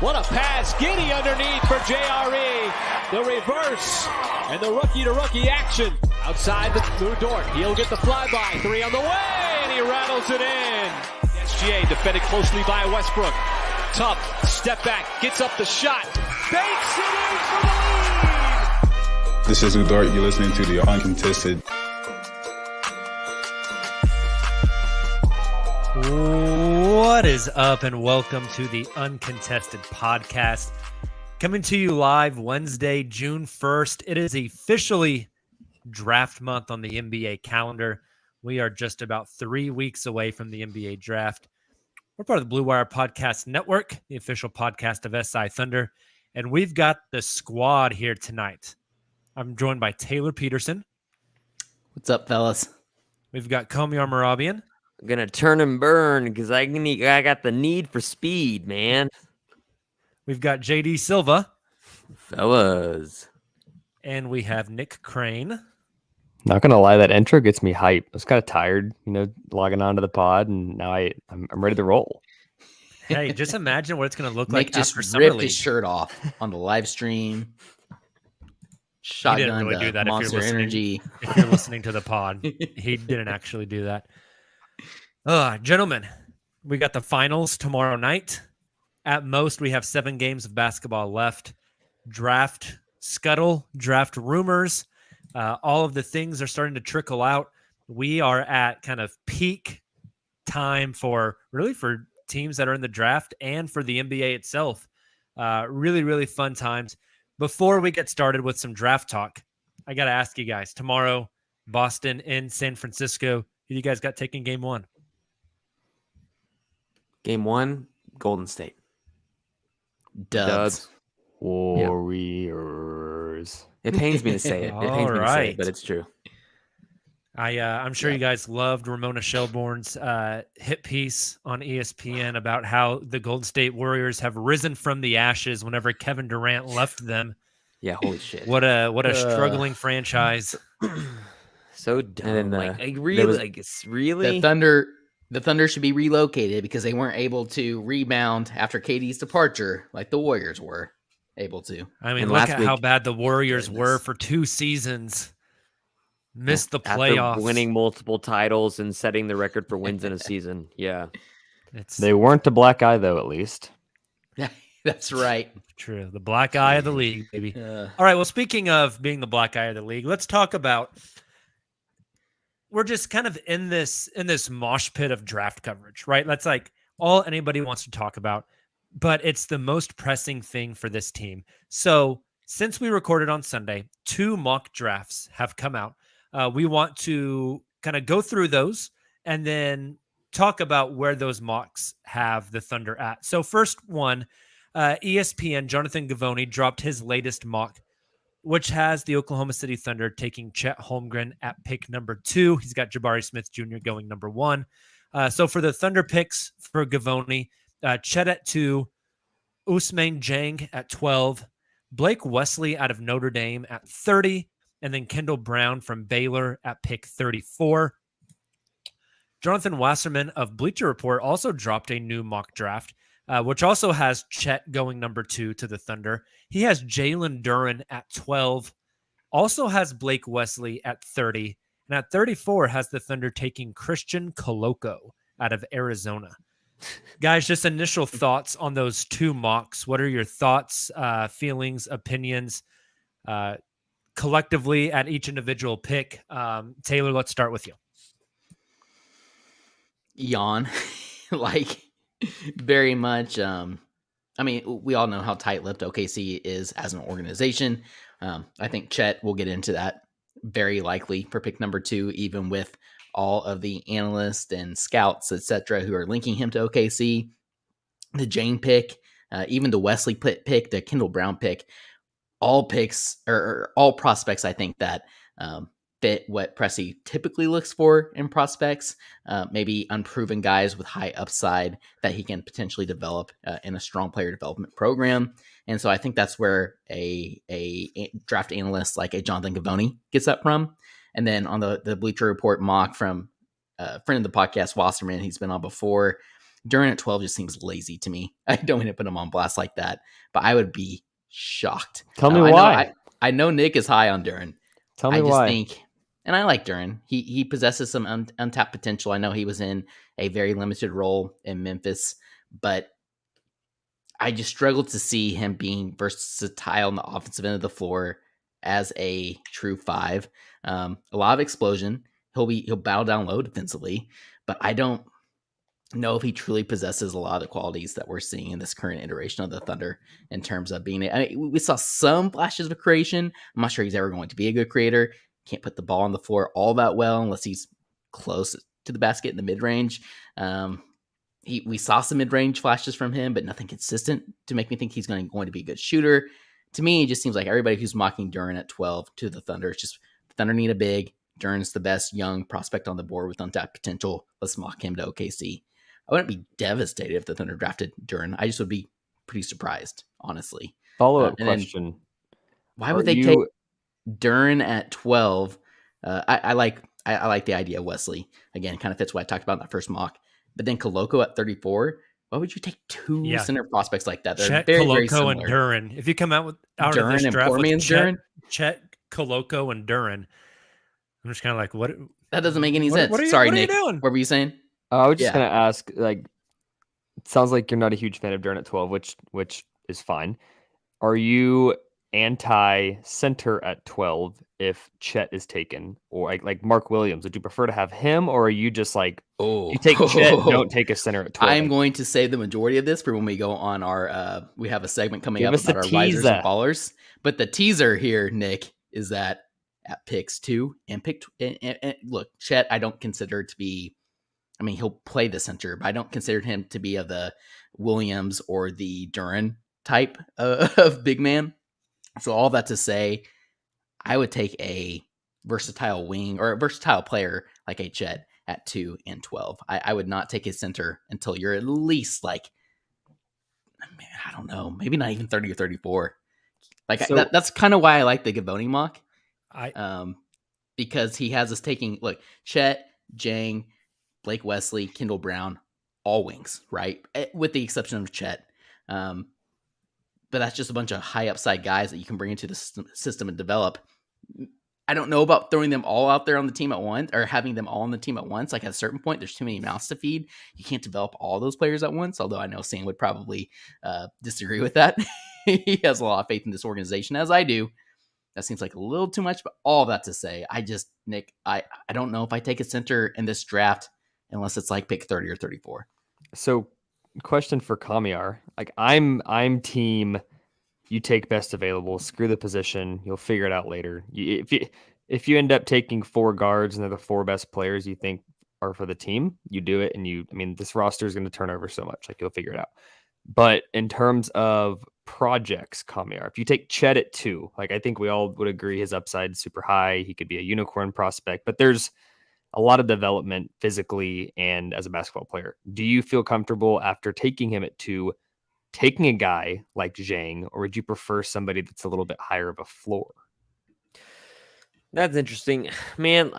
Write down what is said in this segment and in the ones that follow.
What a pass. Giddy underneath for JRE. The reverse and the rookie-to-rookie action. Outside the Dort. He'll get the flyby. 3 on the way, and he rattles it in. SGA defended closely by Westbrook. Tough. Step back. Gets up the shot. Banks it in for the lead. This is Dort. You're listening to the Uncontested. What is up, and welcome to the Uncontested podcast. Coming to you live Wednesday, June 1st. It is officially draft month on the NBA calendar. We are just about 3 weeks away from the NBA draft. We're part of the Blue Wire Podcast Network, the official podcast of SI Thunder, and we've got the squad here tonight. I'm joined by Taylor Peterson. What's up, fellas? We've got Komiar Marabian. I'm going to turn and burn because I got the need for speed, man. We've got JD Silva. Fellas. And we have Nick Crane. Not going to lie, that intro gets me hyped. I was kind of tired, logging onto the pod, and now I'm ready to roll. Hey, just imagine what it's going to look Nick like just after Summer ripped League. his shirt off on the live stream. He Shotgun didn't really do that Monster Energy. If you're listening to the pod, he didn't actually do that. Gentlemen, we got the finals tomorrow night. At most, we have 7 games of basketball left. Draft scuttle, draft rumors. All of the things are starting to trickle out. We are at kind of peak time for teams that are in the draft and for the NBA itself. Really, really fun times. Before we get started with some draft talk, I got to ask you guys, tomorrow, Boston in San Francisco, who you guys got taking game 1? Game 1, Golden State. Dubs. Warriors. It pains me to say it. It pains me to say it, but it's true. I'm sure you guys loved Ramona Shelbourne's hit piece on ESPN about how the Golden State Warriors have risen from the ashes whenever Kevin Durant left them. Yeah, holy shit. What a struggling franchise. So dumb. And really? The Thunder should be relocated because they weren't able to rebound after KD's departure like the Warriors were able to. I mean, look at how bad the Warriors were for 2 seasons. Missed the playoffs. After winning multiple titles and setting the record for wins in a season. Yeah. They weren't a black eye, though, at least. That's right. True. The black eye of the league, baby. All right. Well, speaking of being the black eye of the league, let's talk about... We're just kind of in this mosh pit of draft coverage, right? That's like all anybody wants to talk about, but it's the most pressing thing for this team. So since we recorded on Sunday, 2 mock drafts have come out. We want to kind of go through those and then talk about where those mocks have the Thunder at. So first one, ESPN, Jonathan Givony dropped his latest mock, which has the Oklahoma City Thunder taking Chet Holmgren at pick number 2. He's got Jabari Smith Jr. going number 1. So for the Thunder picks for Givony, Chet at 2, Ousmane Dieng at 12, Blake Wesley out of Notre Dame at 30, and then Kendall Brown from Baylor at pick 34. Jonathan Wasserman of Bleacher Report also dropped a new mock draft, which also has Chet going number 2 to the Thunder. He has Jalen Duren at 12, also has Blake Wesley at 30, and at 34 has the Thunder taking Christian Koloko out of Arizona. Guys, just initial thoughts on those 2 mocks. What are your thoughts, feelings, opinions, collectively at each individual pick? Taylor, let's start with you. Yawn. Very much. We all know how tight-lipped OKC is as an organization. I think Chet will get into that very likely for pick number 2, even with all of the analysts and scouts, etc., who are linking him to OKC. The Jane pick, even the Wesley pick, the Kendall Brown pick, all picks or all prospects, I think that fit what Pressey typically looks for in prospects, maybe unproven guys with high upside that he can potentially develop in a strong player development program. And so I think that's where a draft analyst like a Jonathan Givony gets that from. And then on the Bleacher Report mock from a friend of the podcast, Wasserman, he's been on before, Duren at 12 just seems lazy to me. I don't want to put him on blast like that, but I would be shocked. Tell me I why. I know Nick is high on Duren. Tell me I just why. think, and I like Duren. He possesses some untapped potential. I know he was in a very limited role in Memphis, but I just struggle to see him being versatile on the offensive end of the floor as a true 5. A lot of explosion. He'll bow down low defensively, but I don't know if he truly possesses a lot of the qualities that we're seeing in this current iteration of the Thunder in terms of being. I mean, we saw some flashes of creation. I'm not sure he's ever going to be a good creator. Can't put the ball on the floor all that well unless he's close to the basket in the mid range. We saw some mid range flashes from him, but nothing consistent to make me think he's going to be a good shooter. To me, it just seems like everybody who's mocking Duren at 12 to the Thunder, it's just the Thunder need a big. Duren's the best young prospect on the board with untapped potential. Let's mock him to OKC. I wouldn't be devastated if the Thunder drafted Duren. I just would be pretty surprised, honestly. Follow-up question. Why would they take Duren at 12? I like the idea of Wesley. Again, kind of fits what I talked about in that first mock. But then Koloko at 34. Why would you take two center prospects like that? They're Chet, very, Koloko, very similar. and Duren. If you come out of Duren this and draft poor with man's Duren? Chet, Koloko, and Duren, I'm just kind of like, what? That doesn't make any sense. What Sorry, are Nick. You doing? What were you saying? I was just gonna ask. Like, it sounds like you're not a huge fan of Duren at 12, which is fine. Are you anti-center at 12 if Chet is taken, or like Mark Williams? Would you prefer to have him, or are you just like, you take Chet, don't take a center at 12? I'm going to save the majority of this for when we go on our. We have a segment coming Give up us about a our risers and teaser. fallers. But the teaser here, Nick, is that at picks 2 and pick. And look, Chet, I don't consider to be. I mean, he'll play the center, but I don't consider him to be of the Williams or the Duren type of big man. So all that to say, I would take a versatile wing or a versatile player like a Chet at 2 and 12. I would not take a center until you're at least like, I don't know, maybe not even 30 or 34. Like so, that's kind of why I like the Gavoni mock. Because he has us taking, look, Chet, Jang, Blake Wesley, Kendall Brown, all wings, right? With the exception of Chet. But that's just a bunch of high upside guys that you can bring into the system and develop. I don't know about throwing them all out there on the team at once or having them all on the team at once. Like at a certain point, there's too many mouths to feed. You can't develop all those players at once. Although I know Sam would probably disagree with that. He has a lot of faith in this organization, as I do. That seems like a little too much, but all that to say, Nick, I don't know if I take a center in this draft unless it's like pick 30 or 34. So, question for Kamiar. Like, I'm team, you take best available, screw the position, you'll figure it out later. If you end up taking 4 guards and they're the 4 best players you think are for the team, you do it. And this roster is going to turn over so much, like you'll figure it out. But in terms of projects, Kamiar, if you take Chet at 2, like I think we all would agree his upside is super high. He could be a unicorn prospect, but there's a lot of development physically and as a basketball player. Do you feel comfortable after taking him at 2, taking a guy like Zhang, or would you prefer somebody that's a little bit higher of a floor? That's interesting, man.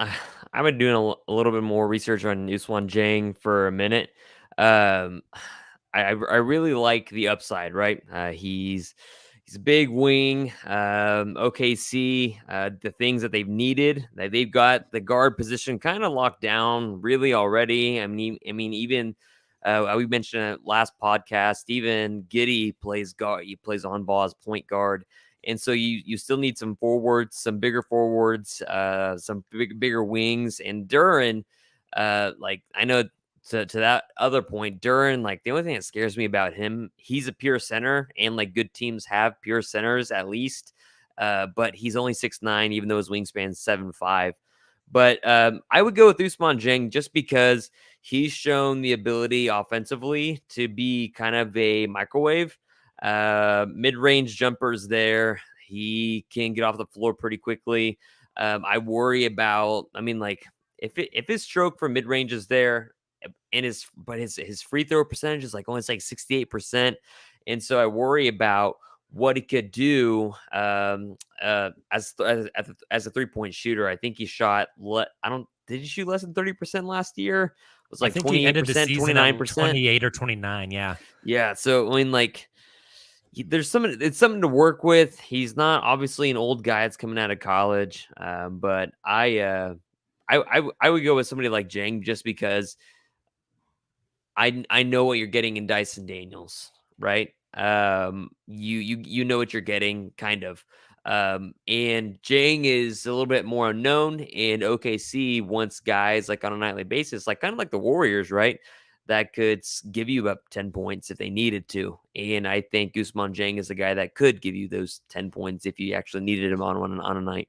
I've been doing a little bit more research on Uswan Zhang for a minute. I really like the upside, right? He's a big wing. OKC, the things that they've needed, that they've got the guard position kind of locked down really already. I mean, even we mentioned it last podcast. Even Giddey plays guard. He plays on ball as point guard, and so you still need some forwards, some bigger forwards, some bigger wings, and Duren. Like I know. To that other point, Duren, like the only thing that scares me about him, he's a pure center, and like good teams have pure centers at least. But he's only 6'9", even though his wingspan's 7'5". But I would go with Usman Zhang just because he's shown the ability offensively to be kind of a microwave. Mid-range jumpers there. He can get off the floor pretty quickly. I worry about, if his stroke for mid-range is there, and his free throw percentage is like only 68%, and so I worry about what he could do as a 3-point shooter. I think he shot did he shoot less than 30% last year? It was I like think he ended the 28%, season at 29%. 28 or 29. Yeah. Yeah. So, I mean, like, there's it's something to work with. He's not obviously an old guy that's coming out of college, but I would go with somebody like Jang just because I know what you're getting in Dyson Daniels, right? You know what you're getting, kind of. And Jang is a little bit more unknown, and OKC wants guys like on a nightly basis, like kind of like the Warriors, right? That could give you up 10 points if they needed to. And I think Ousmane Jang is the guy that could give you those 10 points if you actually needed him on a night.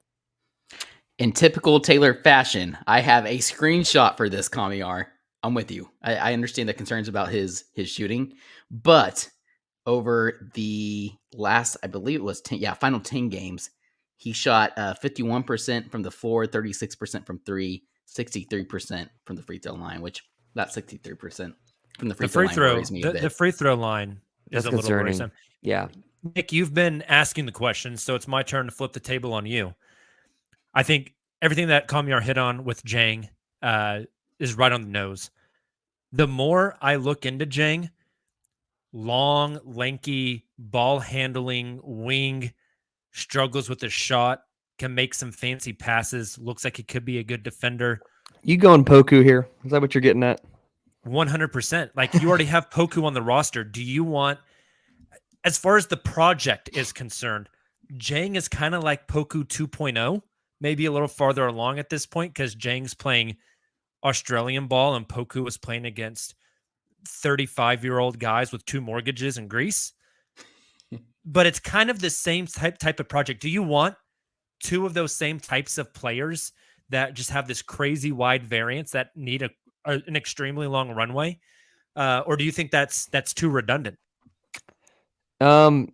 In typical Taylor fashion, I have a screenshot for this, Kamiar. I'm with you. I understand the concerns about his shooting, but over the last, I believe it was 10, final 10 games, he shot 51% from the floor, 36% from three, 63% from the free throw line, which that 63% from the free throw line worries me a bit. The free throw line is That's a little concerning. worrisome. Yeah. Nick, you've been asking the questions, so it's my turn to flip the table on you. I think everything that Kamiar hit on with Jang is right on the nose. The more I look into Jang, long, lanky, ball handling, wing, struggles with his shot, can make some fancy passes, looks like he could be a good defender. You going Poku here? Is that what you're getting at? 100%. Like, you already have Poku on the roster. Do you want, as far as the project is concerned, Jang is kind of like Poku 2.0, maybe a little farther along at this point because Jang's playing Australian ball and Poku was playing against 35-year-old guys with 2 mortgages in Greece. But it's kind of the same type of project. Do you want 2 of those same types of players that just have this crazy wide variance that need an extremely long runway? Or do you think that's too redundant? Part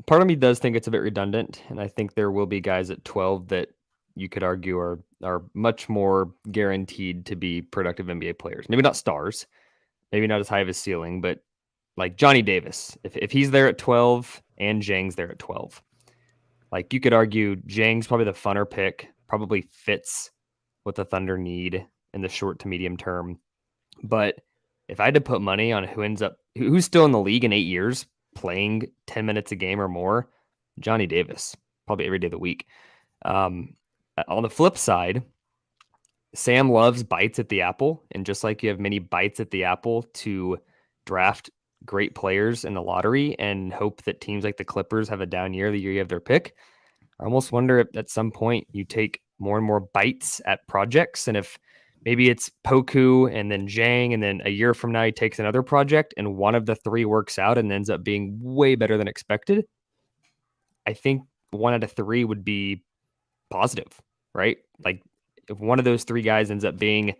of me does think it's a bit redundant, and I think there will be guys at 12 that you could argue are much more guaranteed to be productive NBA players. Maybe not stars, maybe not as high of a ceiling, but like Johnny Davis. If he's there at 12 and Jang's there at 12, like you could argue Jang's probably the funner pick, probably fits what the Thunder need in the short to medium term. But if I had to put money on who's still in the league in 8 years, playing 10 minutes a game or more, Johnny Davis, probably every day of the week. On the flip side, Sam loves bites at the apple. And just like you have many bites at the apple to draft great players in the lottery and hope that teams like the Clippers have a down year the year you have their pick, I almost wonder if at some point you take more and more bites at projects. And if maybe it's Poku and then Jang, and then a year from now he takes another project and one of the 3 works out and ends up being way better than expected, I think 1 out of 3 would be positive, right? Like if one of those 3 guys ends up being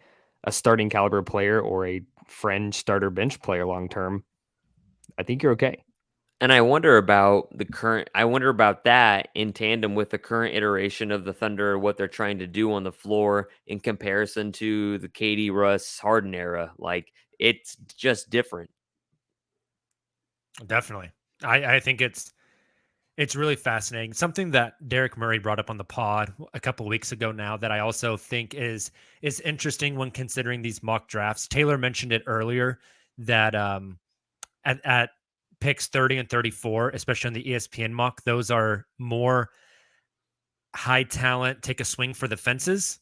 a starting caliber player or a fringe starter bench player long term, I think you're okay. And I wonder about that in tandem with the current iteration of the Thunder, what they're trying to do on the floor in comparison to the KD, Russ, Harden era. Like, it's just different. Definitely. I think it's really fascinating. Something that Derek Murray brought up on the pod a couple of weeks ago now that I also think is interesting when considering these mock drafts. Taylor mentioned it earlier that at picks 30 and 34, especially on the ESPN mock, those are more high talent, take a swing for the fences.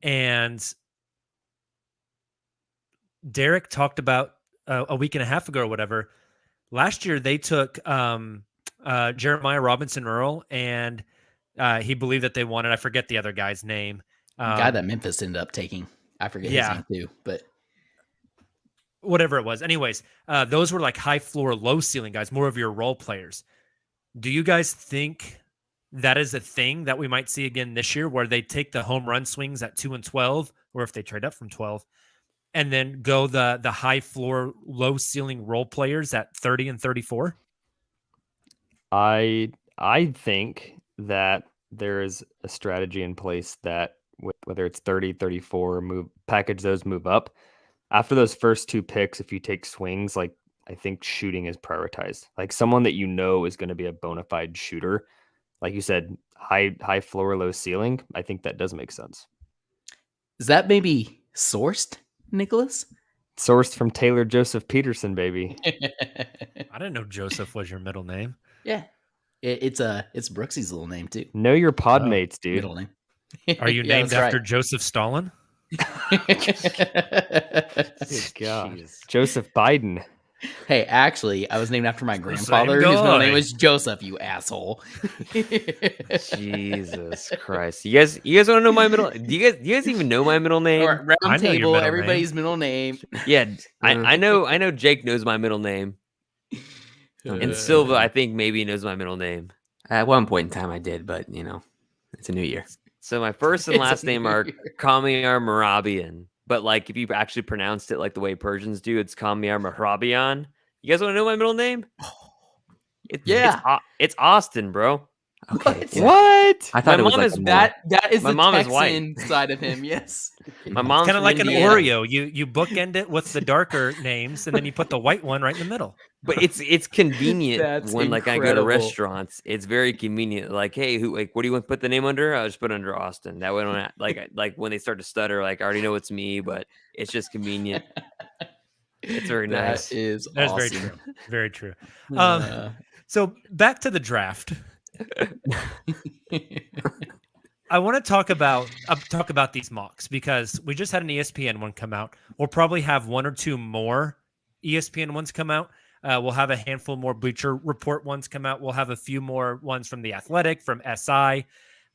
And Derek talked about a week and a half ago or whatever. Last year, they took Jeremiah Robinson Earl, and he believed that they wanted, I forget the other guy's name. The guy that Memphis ended up taking. I forget his name too, but whatever it was. Anyways, those were like high floor, low ceiling guys, more of your role players. Do you guys think that is a thing that we might see again this year where they take the home run swings at 2 and 12, or if they trade up from 12, and then go the high floor, low ceiling role players at 30 and 34? I think that there is a strategy in place that whether it's 30, 34, package those, move up. After those first 2 picks, if you take swings, like I think shooting is prioritized. Like someone that you know is going to be a bona fide shooter. Like you said, high floor, low ceiling. I think that does make sense. Is that maybe sourced, Nicholas? Sourced from Taylor Joseph Peterson, baby. I didn't know Joseph was your middle name. Yeah, it's Brooksy's little name too. Know your pod mates, dude. Middle name. Are you Yeah, named that's after right. Joseph Stalin? Good God. Joseph Biden. Hey, actually, I was named after my the grandfather, same whose middle name guy. was Joseph. You asshole. Jesus Christ. You guys want to know my middle? Do you guys even know my middle name? All right, I round know your table, middle everybody's middle name. Yeah, I know Jake knows my middle name. And Silva, I think maybe knows my middle name. At one point in time, I did, but it's a new year. So my first and It's a last name new are year. Kamiyar Marabian. But like if you actually pronounced it like the way Persians do, it's Kamiyar Marabian. You guys want to know my middle name? It's Austin, bro. Okay. What? Yeah. What? I thought My it was mom like is a more- That is My the mom is white. Texan side of him. Yes. My mom's Kind of from like an Indiana. Oreo. You bookend it with the darker names, and then you put the white one right in the middle. But it's convenient That's when like I go to incredible. restaurants. It's very convenient. Like, hey, what do you want to put the name under? I'll just put it under Austin. That way, I don't like when they start to stutter, like I already know it's me, but it's just convenient. It's very nice. That is That's awesome. very true. Very true. Uh, So back to the draft. I want to talk about these mocks because we just had an ESPN one come out. We'll probably have one or two more ESPN ones come out. We'll have a handful more Bleacher Report ones come out. We'll have a few more ones from The Athletic, from SI.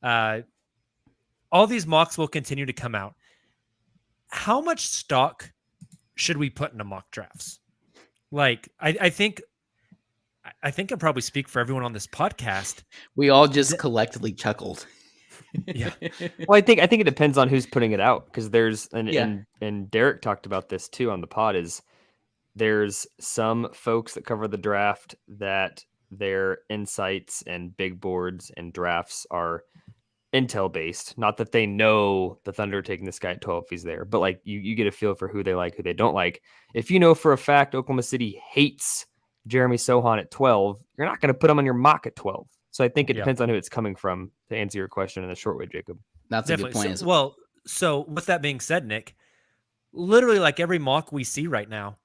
All these mocks will continue to come out. How much stock should we put into mock drafts? Like, I think I probably speak for everyone on this podcast. we all just collectively chuckled. Yeah. Well, I think it depends on who's putting it out because Yeah. and Derek talked about this too on the pod is there's some folks that cover the draft that their insights and big boards and drafts are intel based. Not that they know the Thunder are taking this guy at 12 if he's there, but like you get a feel for who they like, who they don't like. If you know for a fact Oklahoma City hates Jeremy Sohan at 12, you're not going to put him on your mock at 12. So I think it depends on who it's coming from to answer your question in a short way, Jacob. That's a good point. So with that being said, Nick, literally like every mock we see right now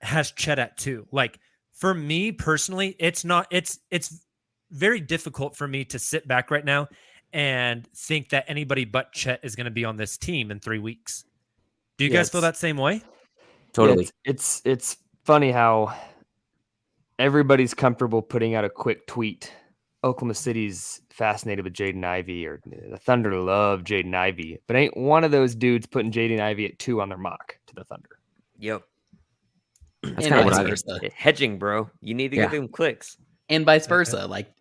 has Chet at 2. Like for me personally, it's very difficult for me to sit back right now and think that anybody but Chet is going to be on this team in 3 weeks. Do you guys feel that same way? Totally. Yeah, it's funny how everybody's comfortable putting out a quick tweet. Oklahoma City's fascinated with Jaden Ivey, or the Thunder love Jaden Ivey, but ain't one of those dudes putting Jaden Ivey at 2 on their mock to the Thunder. Yep. That's And kind of what vice I mean. versa. Hedging, bro. You need to get them clicks. And vice versa. Like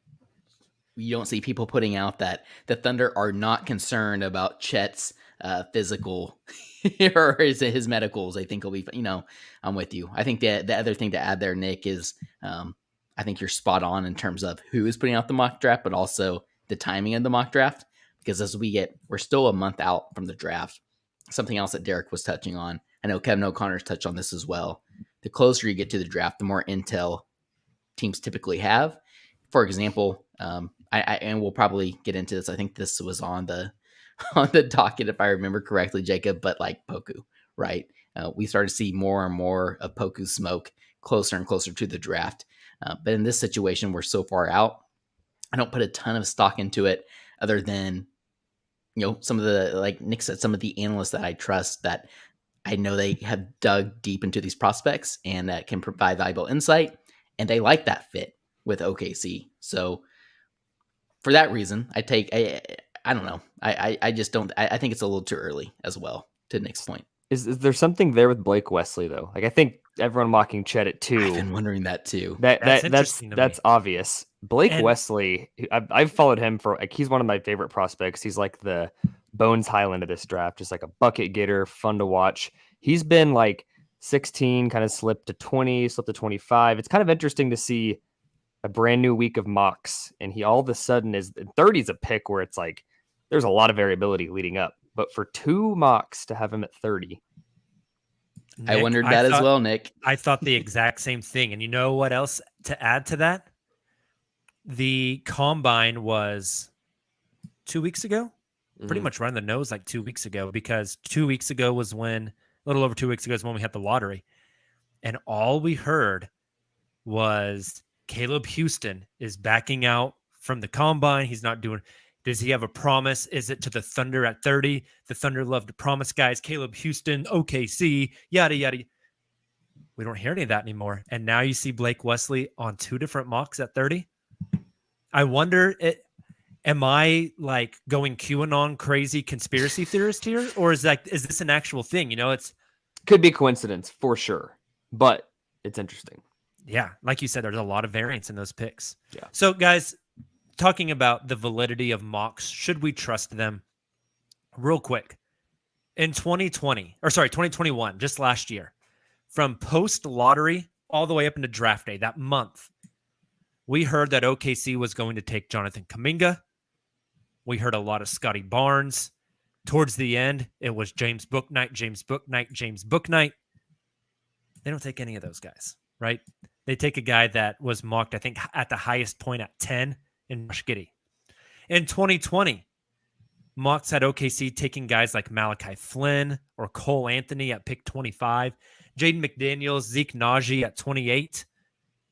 you don't see people putting out that the Thunder are not concerned about Chet's physical or his medicals. I think he'll be, I'm with you. I think the other thing to add there, Nick, is I think you're spot on in terms of who is putting out the mock draft, but also the timing of the mock draft. Because as we're still a month out from the draft. Something else that Derek was touching on. I know Kevin O'Connor's touched on this as well. The closer you get to the draft, the more intel teams typically have. For example, and we'll probably get into this. I think this was on the docket, if I remember correctly, Jacob. But like Poku, right? We started to see more and more of Poku smoke closer and closer to the draft. But in this situation, we're so far out. I don't put a ton of stock into it, other than some of the, like Nick said, some of the analysts that I trust that I know they have dug deep into these prospects and that can provide valuable insight, and they like that fit with OKC. So for that reason, I don't know. I just don't. I think it's a little too early as well. To Nick's point, is there something there with Blake Wesley though? Like I think everyone mocking Chet at 2. I've been wondering that too. That's obvious. Blake And- Wesley, I've followed him for like he's one of my favorite prospects. He's like the Bones Highland of this draft, just like a bucket getter, fun to watch. He's been like 16, kind of slipped to 20, slipped to 25. It's kind of interesting to see a brand new week of mocks, and he all of a sudden is 30 is a pick where it's like there's a lot of variability leading up, but for 2 mocks to have him at 30. I Nick, wondered that as well, Nick. I thought the exact same thing. And you know what else to add to that? The combine was 2 weeks ago. pretty much running the nose like 2 weeks ago, because 2 weeks ago was when, a little over 2 weeks ago is when we had the lottery. And all we heard was Caleb Houston is backing out from the combine. He's not doing. Does he have a promise? Is it to the Thunder at 30? The Thunder love to promise guys. Caleb Houston, OKC, yada, yada. We don't hear any of that anymore. And now you see Blake Wesley on 2 different mocks at 30. I wonder, am I like going QAnon crazy conspiracy theorist here? Or is this an actual thing? It's Could be coincidence for sure, but it's interesting. Yeah, like you said, there's a lot of variance in those picks. Yeah. So, guys, talking about the validity of mocks, should we trust them? Real quick, in 2021, just last year, from post lottery all the way up into draft day, that month, we heard that OKC was going to take Jonathan Kuminga. We heard a lot of Scotty Barnes. Towards the end, it was James Bouknight. They don't take any of those guys, right? They take a guy that was mocked, I think, at the highest point at 10 in Josh Giddey. In 2020, mocks had OKC taking guys like Malachi Flynn or Cole Anthony at pick 25, Jaden McDaniels, Zeke Naji at 28.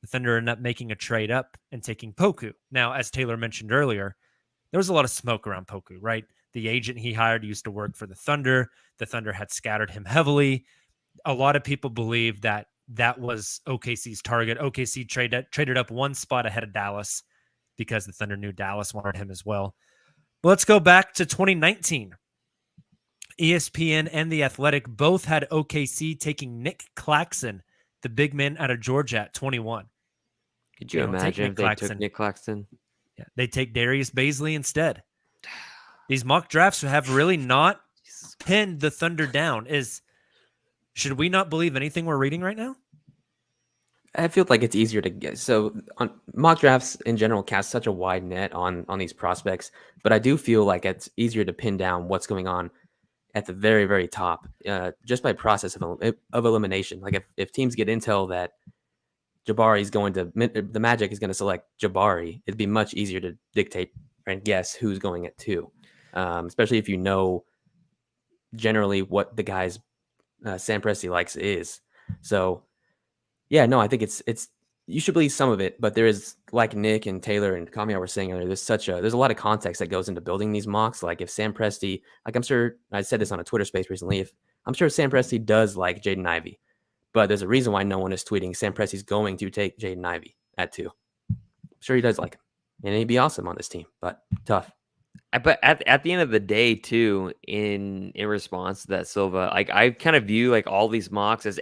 The Thunder ended up making a trade up and taking Poku. Now, as Taylor mentioned earlier, there was a lot of smoke around Poku, right? The agent he hired used to work for the Thunder. The Thunder had scattered him heavily. A lot of people believe that was OKC's target. OKC traded up one spot ahead of Dallas because the Thunder knew Dallas wanted him as well. But let's go back to 2019. ESPN and The Athletic both had OKC taking Nick Claxton, the big man out of Georgia, at 21. Could you imagine if they took Nick Claxton? Yeah, they take Darius Baisley instead. These mock drafts have really not pinned the Thunder down. Should we not believe anything we're reading right now? I feel like it's easier to get. So on mock drafts in general cast such a wide net on these prospects, but I do feel like it's easier to pin down what's going on at the very, very top, just by process of elimination. Like if teams get intel that Jabari is the Magic is going to select Jabari, it'd be much easier to dictate and guess who's going at 2, especially if you know generally what the guy's Sam Presti likes is. So yeah, no, I think it's you should believe some of it, but there is, like Nick and Taylor and Kamiya were saying earlier, there's a lot of context that goes into building these mocks. Like if Sam Presti, like I'm sure I said this on a Twitter space recently, I'm sure Sam Presti does like Jaden Ivey, but there's a reason why no one is tweeting Sam Presti's going to take Jaden Ivey at 2. I'm sure he does like him, and he'd be awesome on this team, but tough. But at the end of the day, too, in response to that, Silva, like I kind of view like all these mocks as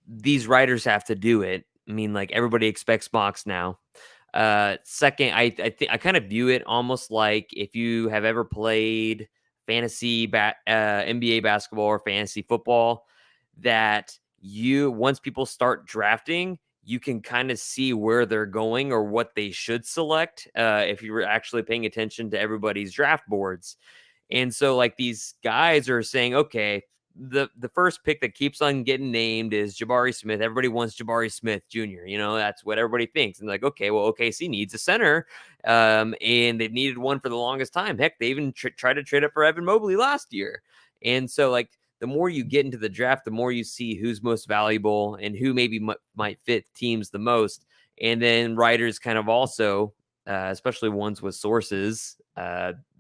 these writers have to do it. I mean, like everybody expects mocks now. Second, I think I kind of view it almost like if you have ever played fantasy NBA basketball or fantasy football, that once people start drafting, you can kind of see where they're going or what they should select if you were actually paying attention to everybody's draft boards. And so like these guys are saying, okay, the first pick that keeps on getting named is Jabari Smith. Everybody wants Jabari Smith Jr. That's what everybody thinks. And like, okay, well, OKC needs a center. And they've needed one for the longest time. Heck, they even tried to trade up for Evan Mobley last year. And so like, the more you get into the draft, the more you see who's most valuable and who maybe might fit teams the most. And then writers kind of also, especially ones with sources,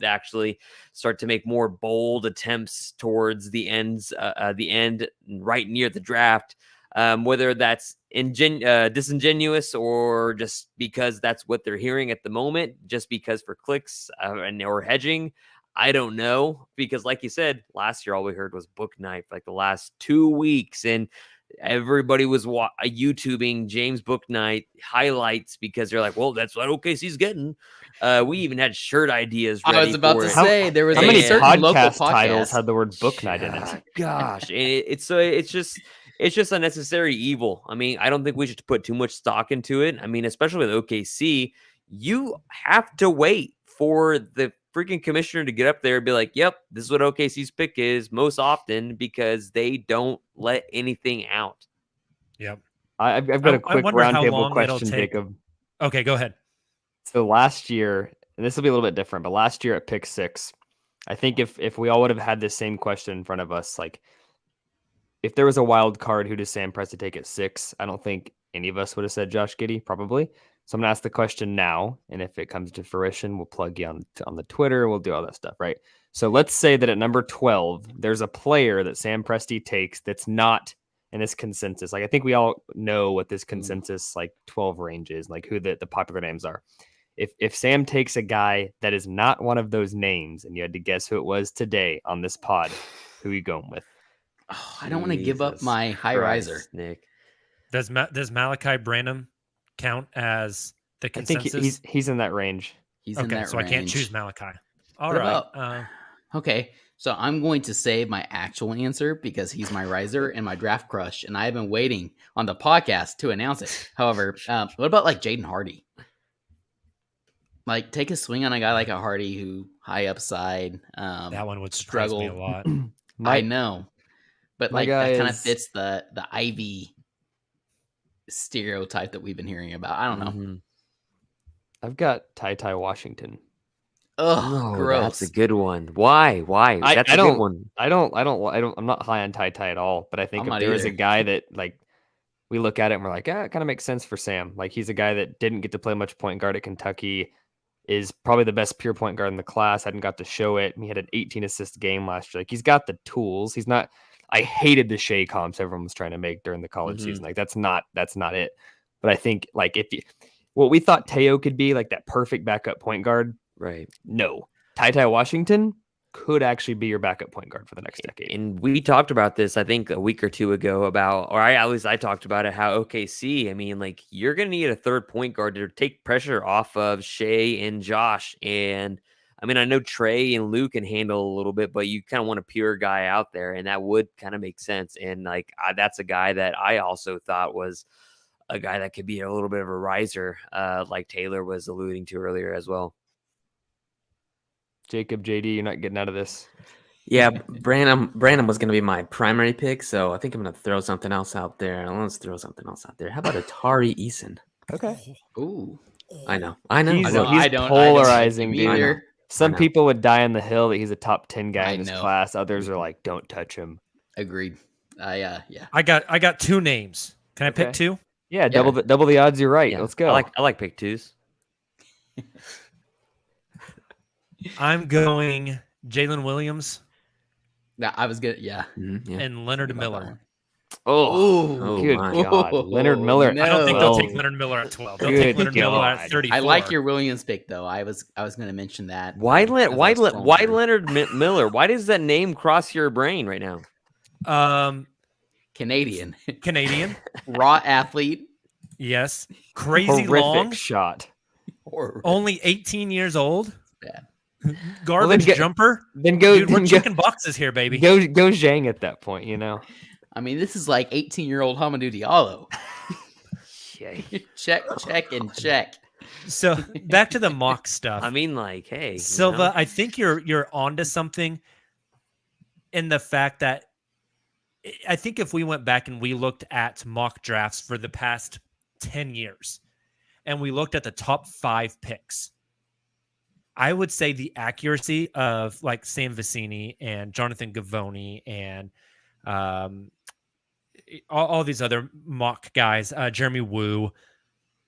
actually start to make more bold attempts towards the end right near the draft, whether that's disingenuous or just because that's what they're hearing at the moment, just because for clicks or hedging. I don't know, because like you said, last year all we heard was Bouknight for like the last 2 weeks, and everybody was YouTubing James Bouknight highlights because they're like, well, that's what OKC's getting. We even had shirt ideas ready. I was about to say there was how many certain local podcast podcast titles had the word Bouknight in it. Gosh, and it's just unnecessary evil. I mean, I don't think we should put too much stock into it. I mean, especially with OKC, you have to wait for the freaking commissioner to get up there and be like, yep, this is what OKC's pick is most often, because they don't let anything out. Yep. I've got a quick roundtable question, Jacob. Okay, go ahead. So last year, and this will be a little bit different, but last year at pick 6, I think if we all would have had this same question in front of us, like if there was a wild card, who does Sam Presti take at 6? I don't think any of us would have said Josh Giddey, probably. So I'm gonna ask the question now, and if it comes to fruition, we'll plug you on the Twitter. We'll do all that stuff, right? So let's say that at number 12, there's a player that Sam Presti takes that's not in this consensus. Like I think we all know what this consensus like 12 range is, like who the popular names are. If Sam takes a guy that is not one of those names, and you had to guess who it was today on this pod, who are you going with? Oh, I don't want to give up my high riser. Nick. Does Malachi Branham count as the I think consensus? he's in that range. He's in Okay, that so range. I can't choose Malachi. All What right. about- Okay, so I'm going to save my actual answer because he's my riser and my draft crush, and I have been waiting on the podcast to announce it. However, what about like Jaden Hardy? Like, take a swing on a guy like a Hardy who high upside. That one would surprise me a struggle. lot. I know, but my like guy that kind of is- fits the Ivy stereotype that we've been hearing about. I don't know. Mhm. I've got Ty Washington. Ugh, No, gross. that's a good one. Why? That's a good one. I'm not high on Ty at all, but I think I'm if not there was a either. guy that like we look at it and we're like, it kind of makes sense for Sam. Like he's a guy that didn't get to play much point guard at Kentucky, is probably the best pure point guard in the class, hadn't got to show it. He had an 18 assist game last year. Like he's got the tools. He's not I hated the Shea comps everyone was trying to make during the college season. Like that's not it. But I think like what we thought Teo could be, like that perfect backup point guard, Right. no. Ty Washington could actually be your backup point guard for the next decade. And we talked about this, I think, a week or two ago about, or at least I talked about it, how OKC, I mean, like, you're going to need a third point guard to take pressure off of Shea and Josh. And I mean, I know Trey and Luke can handle a little bit, but you kind of want a pure guy out there, and that would kind of make sense. And like, that's a guy that I also thought was a guy that could be a little bit of a riser, like Taylor was alluding to earlier as well. Jacob, JD, you're not getting out of this. Yeah, Branham was going to be my primary pick, so I think I'm going to throw something else out there. Let's throw something else out there. How about Atari Eason? Okay. Ooh. I know. He's I don't polarizing, like dude. him either. Some know. people would die on the hill that he's a top 10 guy I in his know. class. Others are like, don't touch him. Agreed. Yeah. I got two names. Can I pick Okay. two? Yeah, double the odds. You're right. Yeah. Let's go. I like pick twos. I'm going Jalen Williams I was good. Yeah. Mhm, yeah. and Leonard Think about that Miller. one. Oh, good my. God. Leonard Miller. I don't think they'll take Oh. Leonard Miller at 12. They'll Good take Leonard Miller God. at 34. I like your Williams pick though. I was going to mention that. Why as I was scrolling through. Leonard Miller? Why does that name cross your brain right now? Canadian Canadian. raw athlete? Yes. Crazy Horrific long. shot. Or Only 18 years old. bad. Garbage get- jumper. Then go, Dude, we're then checking boxes here, baby. go Zhang at that point, you know. I mean, this is like 18-year-old Hamidou Diallo. check, and check. So back to the mock stuff. I mean, like, hey, you Silva, know? I think you're onto something in the fact that I think if we went back and we looked at mock drafts for the past 10 years and we looked at the top 5 picks, I would say the accuracy of like Sam Vecini and Jonathan Gavoni and all these other mock guys, Jeremy Wu,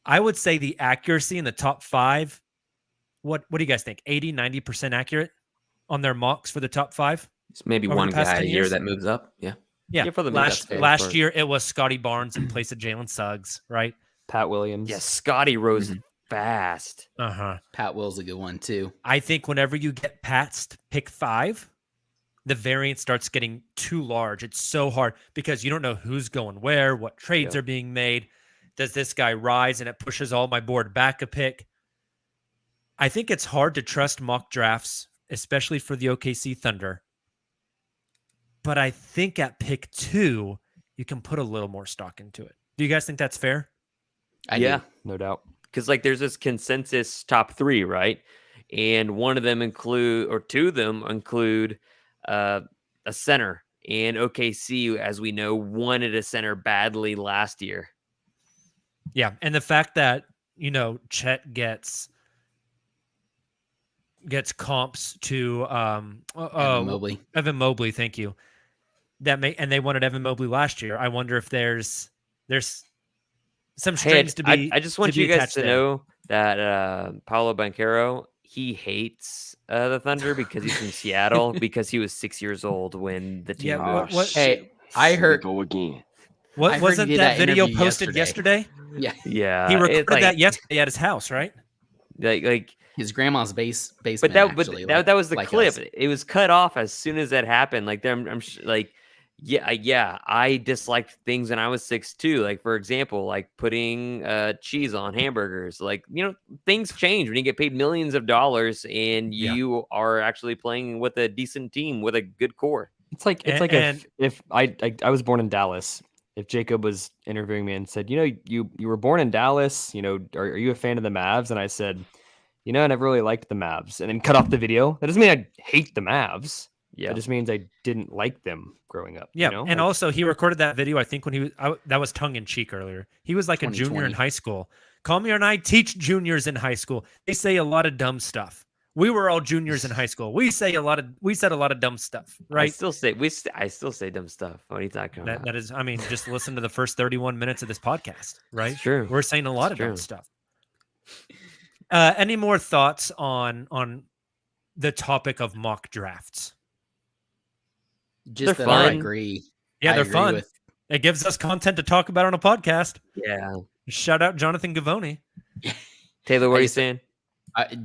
I would say the accuracy in the top 5, what do you guys think? 80, 90% accurate on their mocks for the top 5? It's maybe Over the one past guy a 10 year years? that moves up. Yeah. Yeah. Yeah, for the last most last part. year it was Scotty Barnes in place of Jalen Suggs, right? Pat Williams. Yeah, Scotty rose fast. Uh-huh. Pat Will's a good one too. I think whenever you get past pick 5, the variance starts getting too large. It's so hard because you don't know who's going where, what trades Yeah. are being made. Does this guy rise and it pushes all my board back a pick? I think it's hard to trust mock drafts, especially for the OKC Thunder. But I think at pick 2, you can put a little more stock into it. Do you guys think that's fair? I Yeah. do. No doubt. Because like there's this consensus top 3, right? And one of them two of them include a center. And OKC, as we know, wanted a center badly last year. Yeah. And the fact that, Chet gets comps to Evan Mobley. Evan Mobley, thank you. And they wanted Evan Mobley last year. I wonder if there's some strings to be. I just want you guys to know that Paolo Banchero, he hates the Thunder because he's from Seattle because he was 6 years old when the team moved. Hey, I heard go again. What wasn't that video posted yesterday? Yeah, he recorded that yesterday at his house, right? Like his grandma's basement. But that was the clip. Us. It was cut off as soon as that happened. Like I'm like. Yeah, I disliked things when I was 6 too. Like, for example, like putting cheese on hamburgers. Like, things change when you get paid millions of dollars and you are actually playing with a decent team with a good core. It's like if I was born in Dallas. If Jacob was interviewing me and said, you were born in Dallas, are you a fan of the Mavs? And I said, I never really liked the Mavs, and then cut off the video. That doesn't mean I hate the Mavs. Yeah, it just means I didn't like them growing up. Yeah, and also he recorded that video. I think when he was that was tongue in cheek earlier. He was like a junior in high school. Kamiar and I teach juniors in high school. They say a lot of dumb stuff. We were all juniors in high school. We said a lot of dumb stuff, right? I still say dumb stuff. What are you talking about? That is, I mean, just listen to the first 31 minutes of this podcast, right? It's true. We're saying a lot of dumb stuff. Any more thoughts on the topic of mock drafts? They're fun. I agree. Yeah, they're fun. It gives us content to talk about on a podcast. Yeah. Shout out Jonathan Gavoni. Taylor, what are you saying?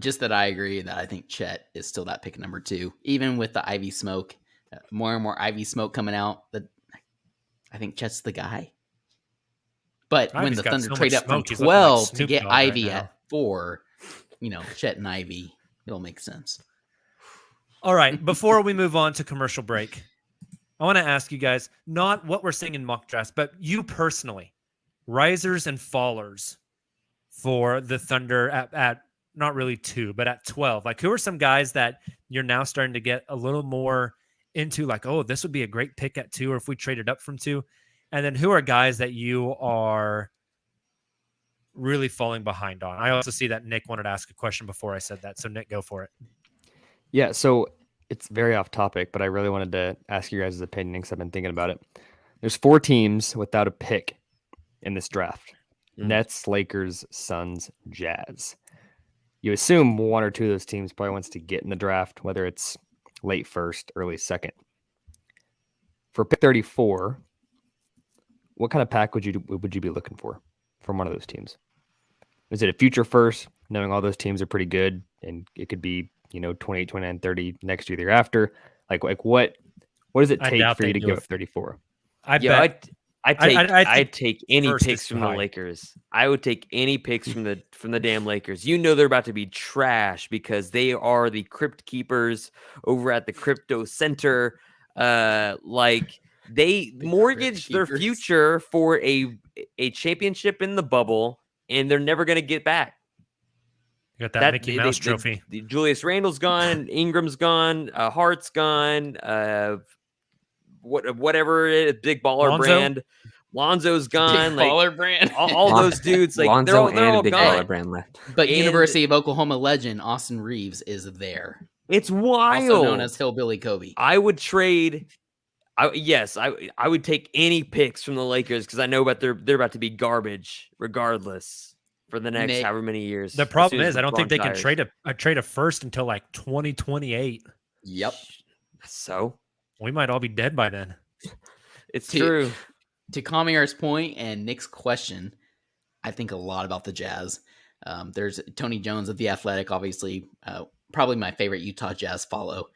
Just that I agree that I think Chet is still that pick number 2, even with the Ivy smoke, more and more Ivy smoke coming out. I think Chet's the guy. But when the Thunder trade up from 12 to get Ivy at 4, Chet and Ivy, it'll make sense. All right. Before we move on to commercial break, I want to ask you guys, not what we're seeing in mock drafts, but you personally, risers and fallers for the Thunder at not really 2, but at 12. Like, who are some guys that you're now starting to get a little more into, like, oh, this would be a great pick at 2, or if we traded up from 2? And then who are guys that you are really falling behind on? I also see that Nick wanted to ask a question before I said that. So Nick, go for it. Yeah. So it's very off topic, but I really wanted to ask you guys' opinion because I've been thinking about it. There's 4 teams without a pick in this draft. Nets, Lakers, Suns, Jazz. You assume 1 or 2 of those teams probably wants to get in the draft, whether it's late first, early second. For pick 34, what kind of pack would you be looking for from one of those teams? Is it a future first, knowing all those teams are pretty good, and it could be 28, 29, 30 next year, the year after? Like what does it take for you to give up 34? I'd take any picks from the Lakers. I would take any picks from the damn Lakers. They're about to be trash because they are the crypt keepers over at the crypto center. They mortgaged their future for a championship in the bubble, and they're never going to get back. You got that Mickey Mouse trophy. Julius Randle's gone. Ingram's gone. Hart's gone. Whatever it is, big baller Lonzo? Brand. Lonzo's gone. Big baller Brand. All those dudes, like Lonzo they're all big gone. baller Brand left. But University of Oklahoma legend Austin Reeves is there. It's wild. Also known as Hillbilly Kobe. I would trade. I would take any picks from the Lakers because I know they're about to be garbage regardless for the next however many years. The problem is I don't think they can trade a first until like 2028. Yep. So we might all be dead by then. It's true. To Kamiar's point and Nick's question, I think a lot about the Jazz. There's Tony Jones of The Athletic, obviously, probably my favorite Utah Jazz follow.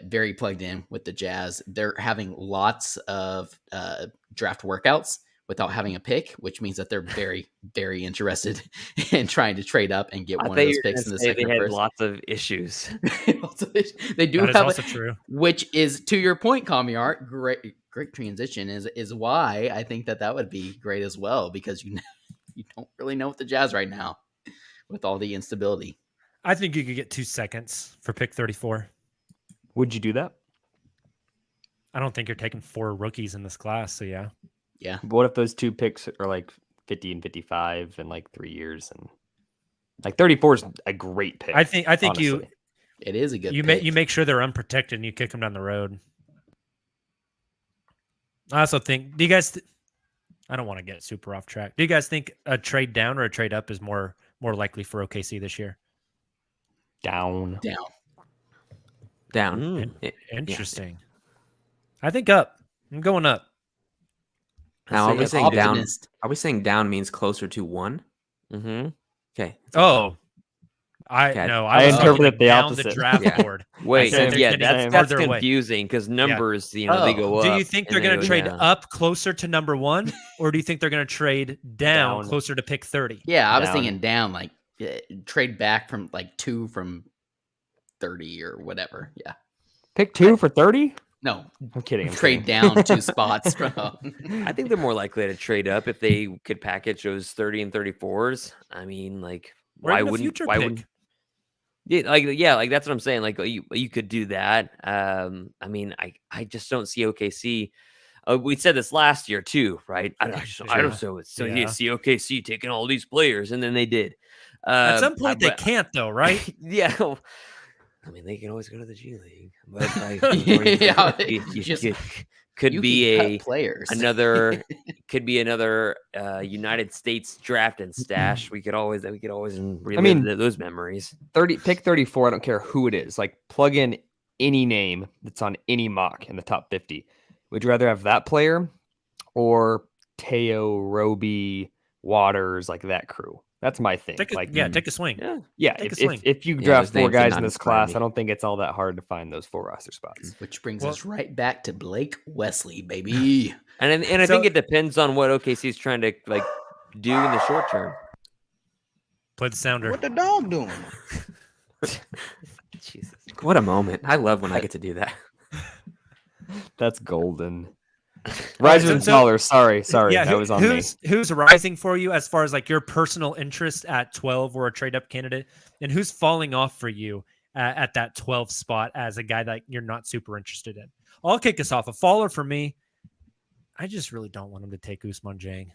Very plugged in with the Jazz. They're having lots of draft workouts without having a pick, which means that they're very, very interested in trying to trade up and get one of those picks in the second. They had lots of issues. They do that have also true. Which is, to your point, Kamiar, great transition is why I think that would be great as well, because you don't really know what the Jazz right now with all the instability. I think you could get 2 seconds for pick 34. Would you do that? I don't think you're taking 4 rookies in this class, so yeah. Yeah. But what if those 2 picks are like 50 and 55 in like 3 years, and like 34 is a great pick. I think honestly. It is a good You pick. make sure they're unprotected and you kick them down the road. I also think, do you guys? I don't want to get super off track. Do you guys think a trade down or a trade up is more likely for OKC this year? Down. Down. Interesting. I think up. I'm going up. Now, are we saying down? Optimist. Are we saying down means closer to 1? Mm-hmm. Okay. Oh, I Okay. no. I was talking interpreted the down opposite. the draft Yeah. board. Wait, said they're yeah, getting that's farther away. confusing because numbers, they go Oh. up. Do you think they're and they going to go trade down. up closer to number 1, or do you think they're going to trade down Down. closer to pick 30? Yeah, I was Down. thinking down, like trade back from like 2 from 30 or whatever. Yeah. Pick 2 for 30? No, I'm kidding. trade down 2 spots from. I think they're more likely to trade up if they could package those 30 and 34s. I mean, like, Or why even a wouldn't? future Why pick. wouldn't? Like that's what I'm saying. Like you could do that. I mean, I just don't see OKC. We said this last year too, right? I don't Yeah. see OKC taking all these players, and then they did. At some point, they but- can't, though, right? Yeah. I mean, they can always go to the G League, but like, Yeah, you just- could You be can a cut players. another could be another United States draft and stash. We could always relive those memories. Pick 34. I don't care who it is. Like, plug in any name that's on any mock in the top 50. Would you rather have that player or Teo, Roby, Waters, like that crew? That's my thing. Take a swing. Yeah. take a If, swing. if you Yeah, draft those 4 names did guys not in this inspire class, me. I don't think it's all that hard to find those 4 roster spots. Which brings Well- us right back to Blake Wesley, baby. And I So- think it depends on what OKC is trying to like do in the short term. Play the sounder. What the dog doing? Jesus. What a moment. I love when I get to do that. That's golden. Riser and so- Smaller. Sorry. Yeah, that was on me. who's rising for you as far as like your personal interest at 12 or a trade up candidate, and who's falling off for you at that 12 spot as a guy that you're not super interested in? I'll kick us off. A faller for me. I just really don't want him to take Usman Jang.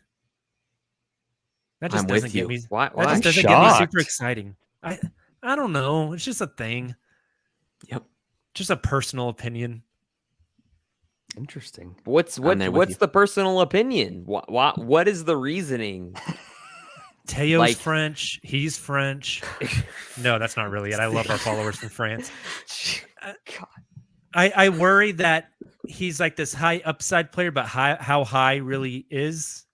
That just I'm doesn't with get you. me. Why? That Why? just doesn't get me shocked. super exciting. I don't know. It's just a thing. Yep. Just a personal opinion. Interesting. What's I'm there with what's you. the personal opinion? What is the reasoning? Teo's Like- French. He's French. No, that's not really it. I love our followers from France. I worry that he's like this high upside player, but how high really is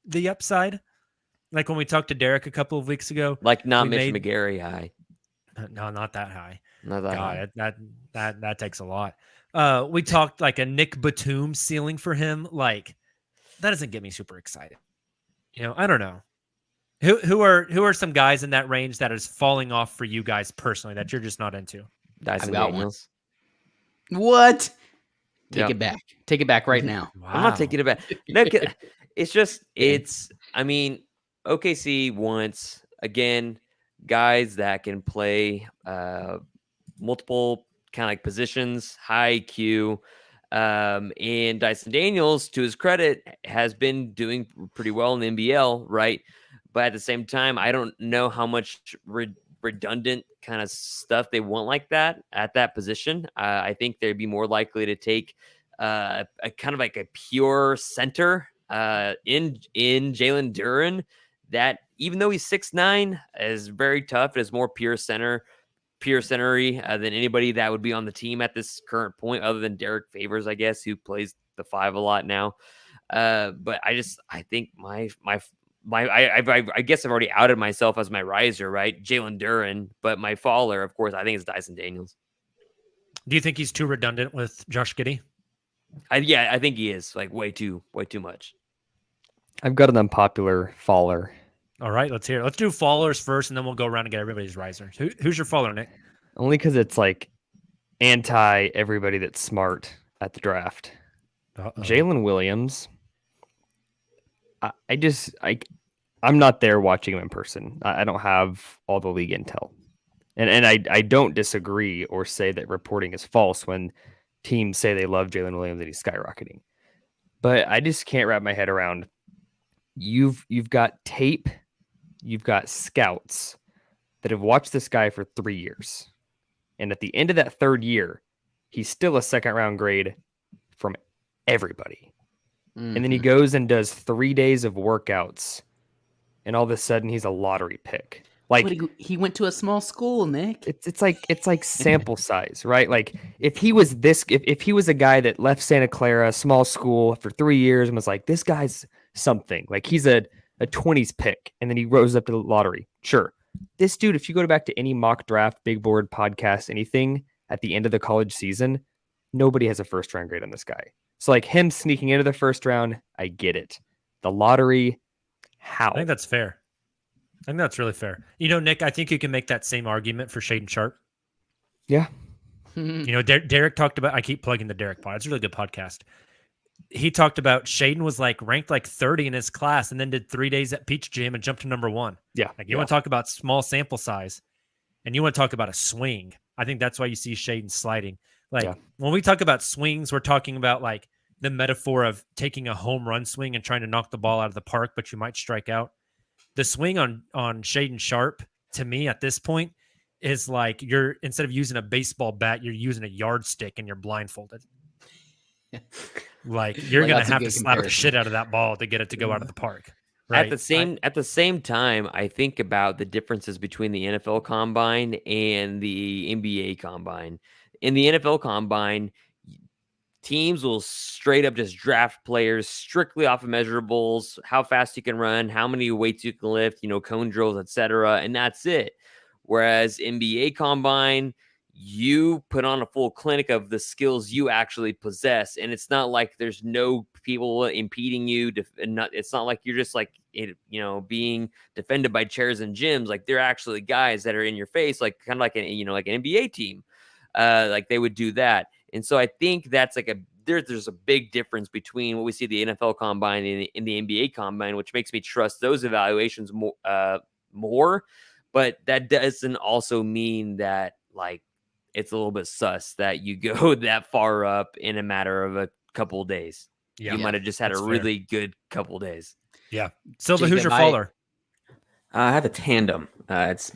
the upside? Like when we talked to Derek a couple of weeks ago. Like not We Mitch made- McGarry high. No, not that high. Not that high. God, that takes a lot. We talked like a Nick Batum ceiling for him. Like that doesn't get me super excited. I don't know. Who are some guys in that range that is falling off for you guys personally that you're just not into? Dyson got one. Daniels. What? Take Yeah. it back. Take it back right now. I'm not taking it back. No, it's just I mean, OKC wants again guys that can play multiple kind of like positions, high IQ. And Dyson Daniels, to his credit, has been doing pretty well in the NBL, right? But at the same time, I don't know how much redundant kind of stuff they want like that at that position. I think they'd be more likely to take a kind of like a pure center in Jalen Duren that, even though he's 6'9", is very tough, is more pure centery than anybody that would be on the team at this current point, other than Derek Favors, I guess, who plays the 5 a lot now. But I think I guess I've already outed myself as my riser, right? Jalen Duren, but my faller, of course, I think it's Dyson Daniels. Do you think he's too redundant with Josh Giddey? I think he is like way too much. I've got an unpopular faller. All right, let's hear it. Let's do fallers first, and then we'll go around and get everybody's risers. Who's your faller, Nick? Only because it's like anti everybody that's smart at the draft. Jalen Williams. I'm not there watching him in person. I don't have all the league intel. And I don't disagree or say that reporting is false when teams say they love Jalen Williams and he's skyrocketing. But I just can't wrap my head around. You've got tape, you've got scouts that have watched this guy for 3 years. And at the end of that third year, he's still a second round grade from everybody. And then he goes and does 3 days of workouts, and all of a sudden he's a lottery pick. Like, But he went to a small school, Nick. it's like sample size, right? Like if he was if he was a guy that left Santa Clara, small school, for 3 years and was like, this guy's something, like he's a 20s pick, and then he rose up to the lottery. Sure. This dude, if you go back to any mock draft, big board, podcast, anything at the end of the college season, nobody has a first round grade on this guy. So like him sneaking into the first round, I get it. The lottery, how? I think that's fair. I think that's really fair. You know, Nick, I think you can make that same argument for Shaden Sharp. Yeah. You know, Derek talked about, I keep plugging the Derek pod. It's a really good podcast. He talked about Shaden was like ranked like 30 in his class and then did 3 days at Peach Jam and jumped to number 1. Yeah. Like you want to talk about small sample size and you want to talk about a swing. I think that's why you see Shaden sliding. Like when we talk about swings, we're talking about like the metaphor of taking a home run swing and trying to knock the ball out of the park, but you might strike out. The swing on Shaden Sharp, to me at this point, is like you're, instead of using a baseball bat, you're using a yardstick and you're blindfolded. Like you're Like, going that's to a have good to slap the comparison. shit out of that ball to get it to go out of the park. Right? At the same time, I think about the differences between the NFL Combine and the NBA Combine. In the NFL Combine, teams will straight up just draft players strictly off of measurables, how fast you can run, how many weights you can lift, you know, cone drills, etc., and that's it. Whereas NBA Combine, you put on a full clinic of the skills you actually possess, and it's not like there's no people impeding you. It's not like you're just like, you know, being defended by chairs and gyms. Like they're actually guys that are in your face, like kind of like like an NBA team. Like they would do that. And so I think that's like there's a big difference between what we see the NFL Combine and the NBA Combine, which makes me trust those evaluations more. But that doesn't also mean that like it's a little bit sus that you go that far up in a matter of a couple of days. Yeah, you might have just had that's a fair. really good couple of days. Yeah. Silva, who's your Jacob, faller? I have a tandem. It's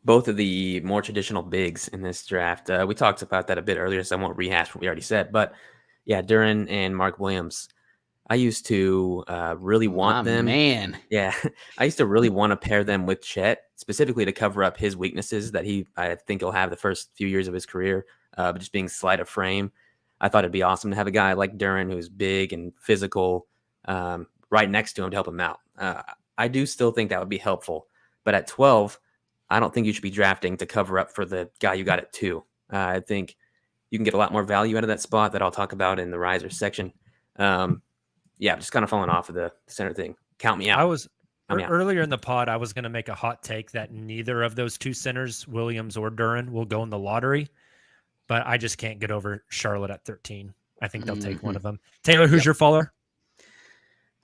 both of the more traditional bigs in this draft. We talked about that a bit earlier, so I won't rehash what we already said. But yeah, Duran and Mark Williams. I used to really want them. Man. Yeah, I used to really want to pair them with Chet, specifically to cover up his weaknesses that I think he'll have the first few years of his career, just being slight of frame. I thought it'd be awesome to have a guy like Duran who's big and physical right next to him to help him out. I do still think that would be helpful. But at 12, I don't think you should be drafting to cover up for the guy you got at 2. I think you can get a lot more value out of that spot that I'll talk about in the riser section. Yeah, just kind of falling off of the center thing. Count me out. I was Count me out. earlier in the pod, I was going to make a hot take that neither of those two centers, Williams or Duran, will go in the lottery, but I just can't get over Charlotte at 13. I think they'll take one of them. Taylor, who's your faller?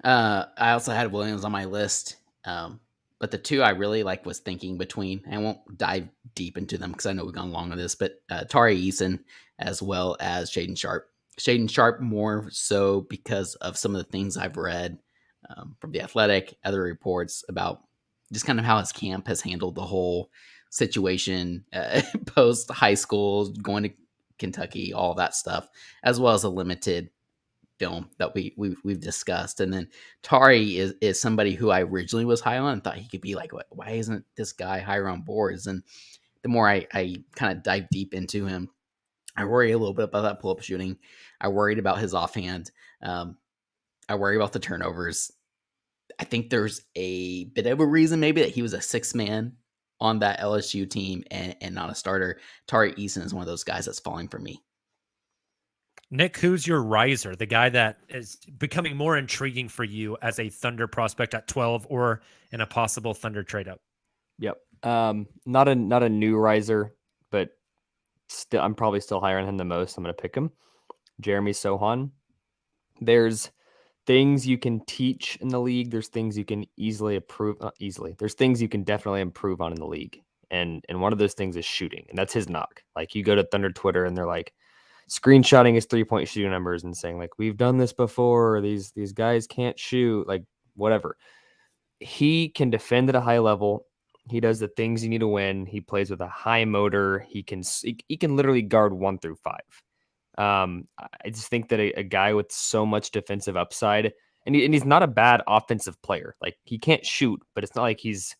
I also had Williams on my list, but the two I really was thinking between. I won't dive deep into them because I know we've gone long on this, but Tari Eason as well as Shaden Sharp. Shaden Sharp more so because of some of the things I've read from The Athletic, other reports about just kind of how his camp has handled the whole situation post high school, going to Kentucky, all that stuff, as well as a limited film that we've discussed. And then Tari is somebody who I originally was high on and thought he could be like, why isn't this guy higher on boards? And the more I kind of dive deep into him, I worry a little bit about that pull-up shooting. I worried about his offhand. I worry about the turnovers. I think there's a bit of a reason maybe that he was a sixth man on that LSU team and not a starter. Tari Eason is one of those guys that's falling for me. Nick, who's your riser, the guy that is becoming more intriguing for you as a Thunder prospect at 12 or in a possible Thunder trade up? Yep. Not a new riser, but still, I'm probably still higher on him the most. I'm going to pick him. Jeremy Sohan. There's things you can teach in the league. There's things you can easily improve. Not easily. There's things you can definitely improve on in the league. And one of those things is shooting. And that's his knock. Like you go to Thunder Twitter and they're like screenshotting his 3-point shooting numbers and saying like, we've done this before. These guys can't shoot, like whatever. He can defend at a high level. He does the things you need to win. He plays with a high motor. He can literally guard 1 through 5. I just think that a guy with so much defensive upside, and he's not a bad offensive player. Like, he can't shoot, but it's not like he's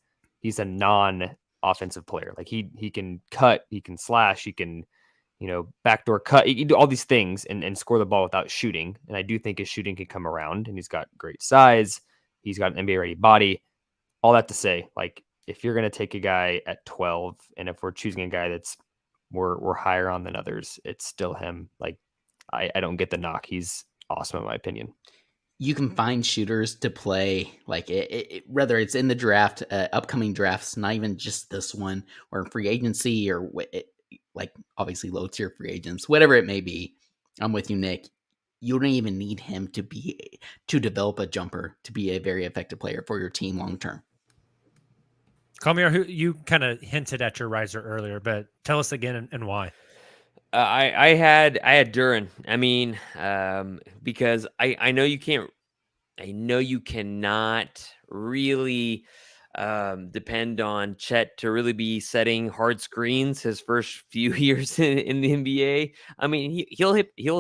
a non-offensive player. Like, he can cut, he can slash, he can, backdoor cut. He can do all these things and score the ball without shooting. And I do think his shooting can come around, and he's got great size. He's got an NBA ready body. All that to say, like, if you're going to take a guy at 12, and if we're choosing a guy that's we're higher on than others, it's still him. Like, I don't get the knock. He's awesome in my opinion. You can find shooters to play, like whether it's in the draft, upcoming drafts, not even just this one, or in free agency, or like obviously low tier free agents, whatever it may be. I'm with you, Nick. You don't even need him to develop a jumper to be a very effective player for your team long term. Kamiar, who you kind of hinted at your riser earlier, but tell us again and why. I had Duren. I mean, because I know you can't. I know you cannot really depend on Chet to really be setting hard screens his first few years in the NBA. I mean, he'll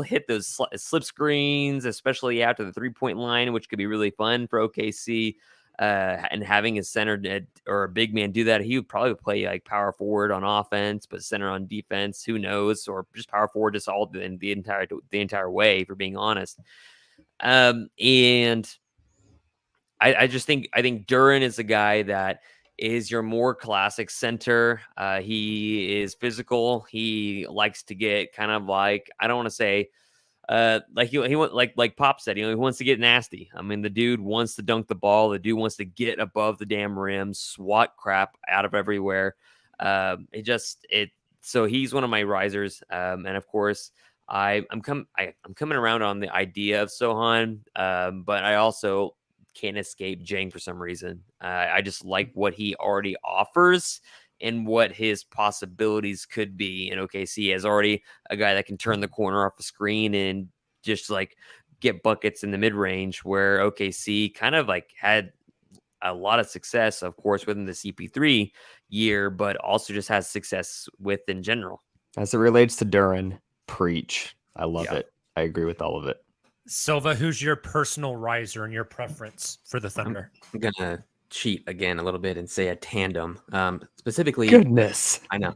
hit those slip screens, especially after the 3-point line, which could be really fun for OKC. And having a center or a big man do that, he would probably play like power forward on offense, but center on defense, who knows, or just power forward just all the entire way, for being honest. And I think Duren is a guy that is your more classic center. He is physical. He likes to get kind of like, I don't want to say, like he went like Pop said, he wants to get nasty. I mean, the dude wants to dunk the ball. The dude wants to get above the damn rim, swat crap out of everywhere. So he's one of my risers. And of course, I'm coming around on the idea of Sohan, but I also can't escape Jang for some reason. I just like what he already offers and what his possibilities could be in OKC, as already a guy that can turn the corner off the screen and just like get buckets in the mid range, where OKC kind of like had a lot of success, of course, within the CP3 year, but also just has success with in general. As it relates to Duren, preach. I love it. I agree with all of it. Silva, who's your personal riser and your preference for the Thunder? I'm going to cheat again a little bit and say a tandem. Specifically, goodness, I know.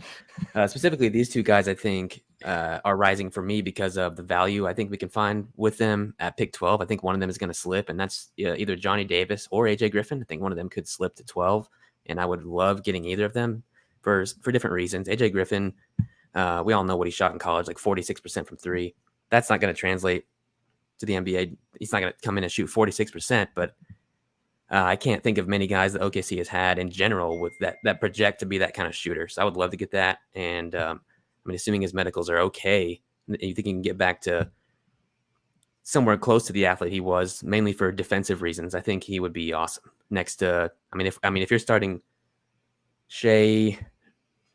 Specifically, these two guys, I think, are rising for me because of the value I think we can find with them at pick 12. I think one of them is going to slip, and that's either Johnny Davis or AJ Griffin. I think one of them could slip to 12, and I would love getting either of them for different reasons. AJ Griffin, we all know what he shot in college, like 46% from 3. That's not going to translate to the NBA. He's not going to come in and shoot 46%, but I can't think of many guys that OKC has had in general with that project to be that kind of shooter. So I would love to get that. And I mean, assuming his medicals are okay, you think he can get back to somewhere close to the athlete he was, mainly for defensive reasons, I think he would be awesome. Next to, if you're starting Shea,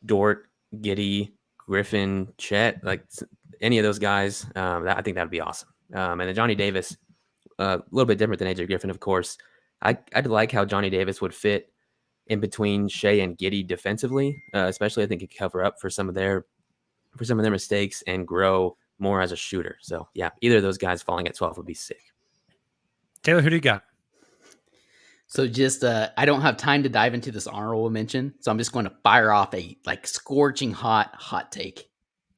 Dort, Giddey, Griffin, Chet, like any of those guys, I think that would be awesome. And then Johnny Davis, a little bit different than AJ Griffin, of course. I'd like how Johnny Davis would fit in between Shea and Giddey defensively, especially I think he could cover up for some of their mistakes and grow more as a shooter. So yeah, either of those guys falling at 12 would be sick. Taylor, who do you got? So just I don't have time to dive into this honorable mention, so I'm just going to fire off a scorching hot take.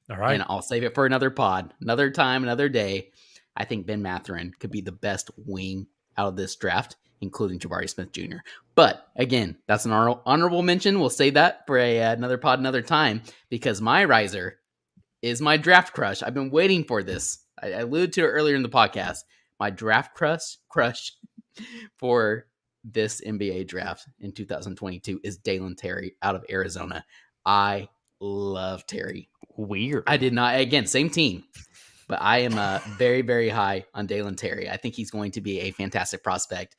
All right, and I'll save it for another pod, another time, another day. I think Ben Mathurin could be the best wing out of this draft, including Jabari Smith Jr. But again, that's an honorable mention. We'll save that for another pod, another time, because my riser is my draft crush. I've been waiting for this. I alluded to it earlier in the podcast. My draft crush for this NBA draft in 2022 is Dalen Terry out of Arizona. I love Terry. Weird. I did not, again, same team. But I am very, very high on Dalen Terry. I think he's going to be a fantastic prospect.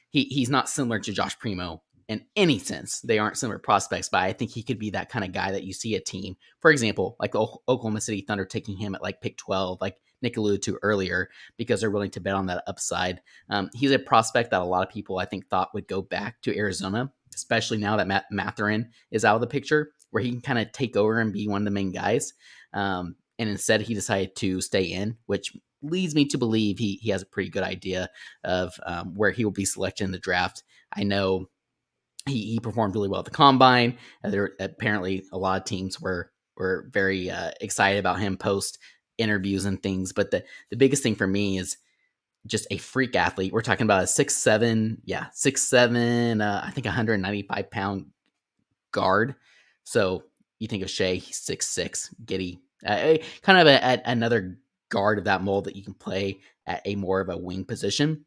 He's not similar to Josh Primo in any sense. They aren't similar prospects, but I think he could be that kind of guy that you see a team, for example, like the Oklahoma City Thunder taking him at pick 12, like Nick alluded to earlier, because they're willing to bet on that upside. He's a prospect that a lot of people, I think, thought would go back to Arizona especially now that Matherin is out of the picture, where he can kind of take over and be one of the main guys. And instead, he decided to stay in, which leads me to believe he has a pretty good idea of where he will be selected in the draft. I know he performed really well at the combine. There apparently a lot of teams were very excited about him post interviews and things. But the biggest thing for me is just a freak athlete. We're talking about a 6'7", I think 195-pound guard. So you think of Shea, he's 6'6", Giddey, kind of another guard of that mold that you can play at a more of a wing position.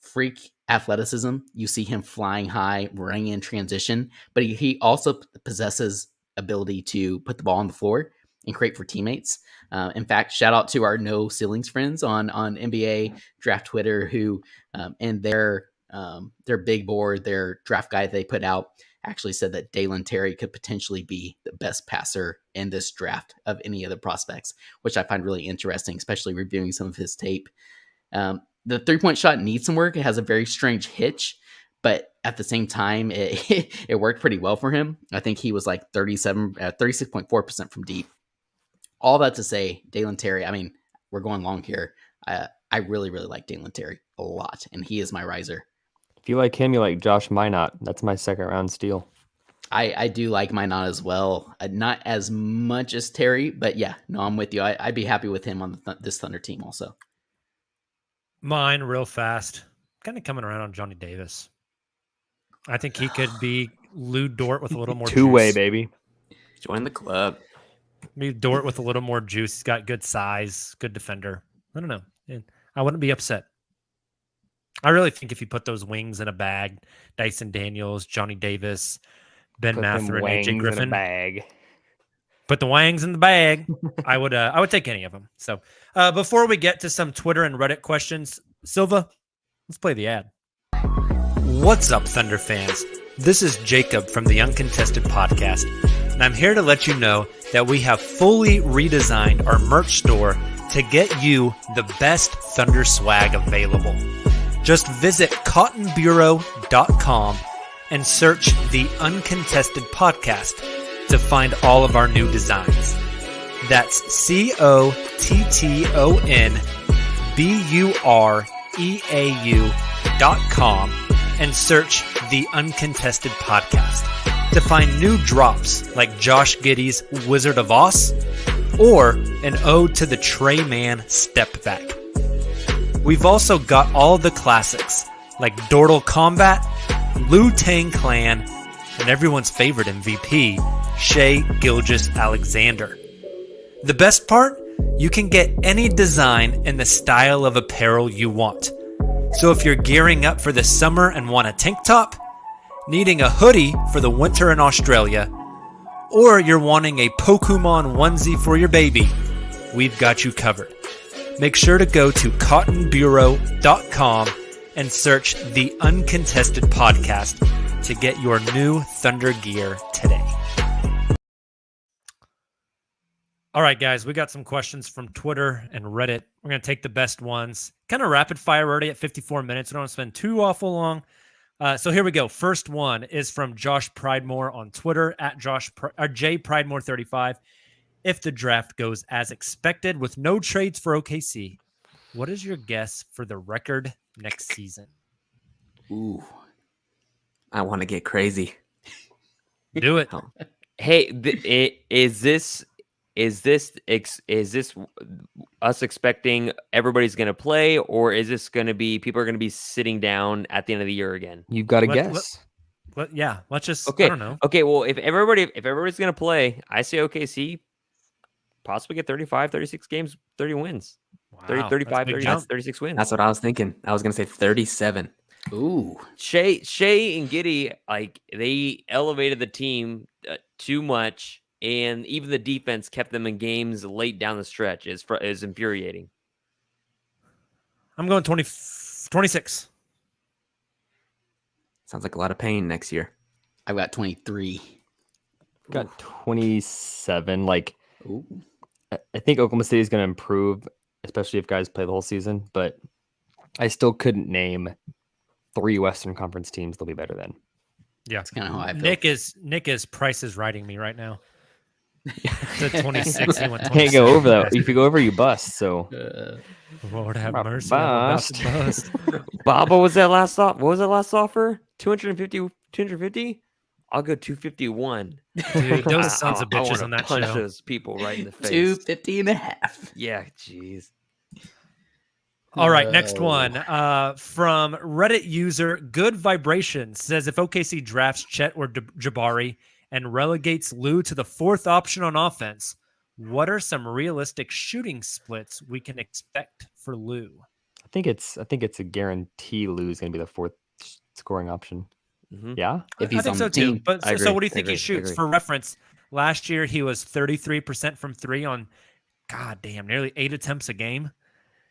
Freak athleticism. You see him flying high, running in transition, but he also possesses ability to put the ball on the floor and create for teammates. In fact, shout out to our No Ceilings friends on NBA Draft Twitter, who in their big board, their draft guide they put out, actually said that Dalen Terry could potentially be the best passer in this draft of any of the prospects, which I find really interesting, especially reviewing some of his tape. The three-point shot needs some work. It has a very strange hitch, but at the same time, it worked pretty well for him. I think he was like 36.4% from deep. All that to say, Dalen Terry, I mean, we're going long here. I really, really like Dalen Terry a lot, and he is my riser. If you like him, you like Josh Minot. That's my second round steal. I do like Minot as well. Not as much as Terry, but yeah, no, I'm with you. I'd be happy with him on this Thunder team also. Mine, real fast, kind of coming around on Johnny Davis. I think he could be Lou Dort with a little more two-way, juice. baby. Join the club. Maybe Dort with a little more juice. He's got good size, good defender. I don't know. I wouldn't be upset. I really think if you put those wings in a bag, Dyson Daniels, Johnny Davis, Ben Mather, and AJ Griffin, in a bag. Put the wangs in the bag. I would take any of them. So before we get to some Twitter and Reddit questions, Silva, let's play the ad. What's up, Thunder fans? This is Jacob from the Uncontested podcast, and I'm here to let you know that we have fully redesigned our merch store to get you the best Thunder swag available. Just visit cottonbureau.com and search the Uncontested podcast to find all of our new designs. That's cottonbureau.com and search the Uncontested podcast to find new drops like Josh Giddey's Wizard of Oz or an ode to the Trey Man step back. We've also got all the classics like Dortal Combat, Liu Tang Clan, and everyone's favorite MVP, Shea Gilgeous-Alexander. The best part? You can get any design in the style of apparel you want. So if you're gearing up for the summer and want a tank top, needing a hoodie for the winter in Australia, or you're wanting a Pokemon onesie for your baby, we've got you covered. Make sure to go to cottonbureau.com and search the Uncontested podcast to get your new Thunder gear today. All right, guys, we got some questions from Twitter and Reddit. We're going to take the best ones. Kind of rapid fire already at 54 minutes. We don't want to spend too awful long. So here we go. First one is from Josh Pridemore on Twitter at JPridemore35. If the draft goes as expected with no trades for OKC, what is your guess for the record next season? Ooh, I want to get crazy. Do it. Hey, is this us expecting everybody's going to play, or is this going to be people are going to be sitting down at the end of the year again? You've got to guess. Let's just. Okay. I don't know. Okay. Well, if everybody's going to play, I say OKC possibly get 35, 36 games, 30 wins. Wow, 30, 35, 30, 36 wins. That's what I was thinking. I was going to say 37. ooh. Shea and Giddey, like they elevated the team too much, and even the defense kept them in games late down the stretch. Is infuriating. I'm going 26. Sounds like a lot of pain next year. I've got 23. Got 27. Like, Ooh. I think Oklahoma City is going to improve, especially if guys play the whole season. But I still couldn't name 3 Western Conference teams they'll be better than. Yeah, That's kind of how I feel. Nick is Price is riding me right now. To 26, he went 26. Can't go over that. If you go over, you bust. So Lord have I'm about to mercy, I'm about to bust. bust. Bob, what was that last offer? What was that last offer? 250? I'll go 251. Dude, those sons of I bitches wanna on that punch show. those people right in the face. 250.5. Yeah, jeez. All right, next No. one from Reddit user Good Vibrations says if OKC drafts Chet or Jabari and relegates Lou to the fourth option on offense, what are some realistic shooting splits we can expect for Lou? I think it's a guarantee Lou's going to be the fourth scoring option. Mm-hmm. Yeah, If I he's think on so the too. team. But I so what do agree, you think I he agree, I shoots? agree. For reference, last year he was 33% from three on, goddamn, nearly 8 attempts a game.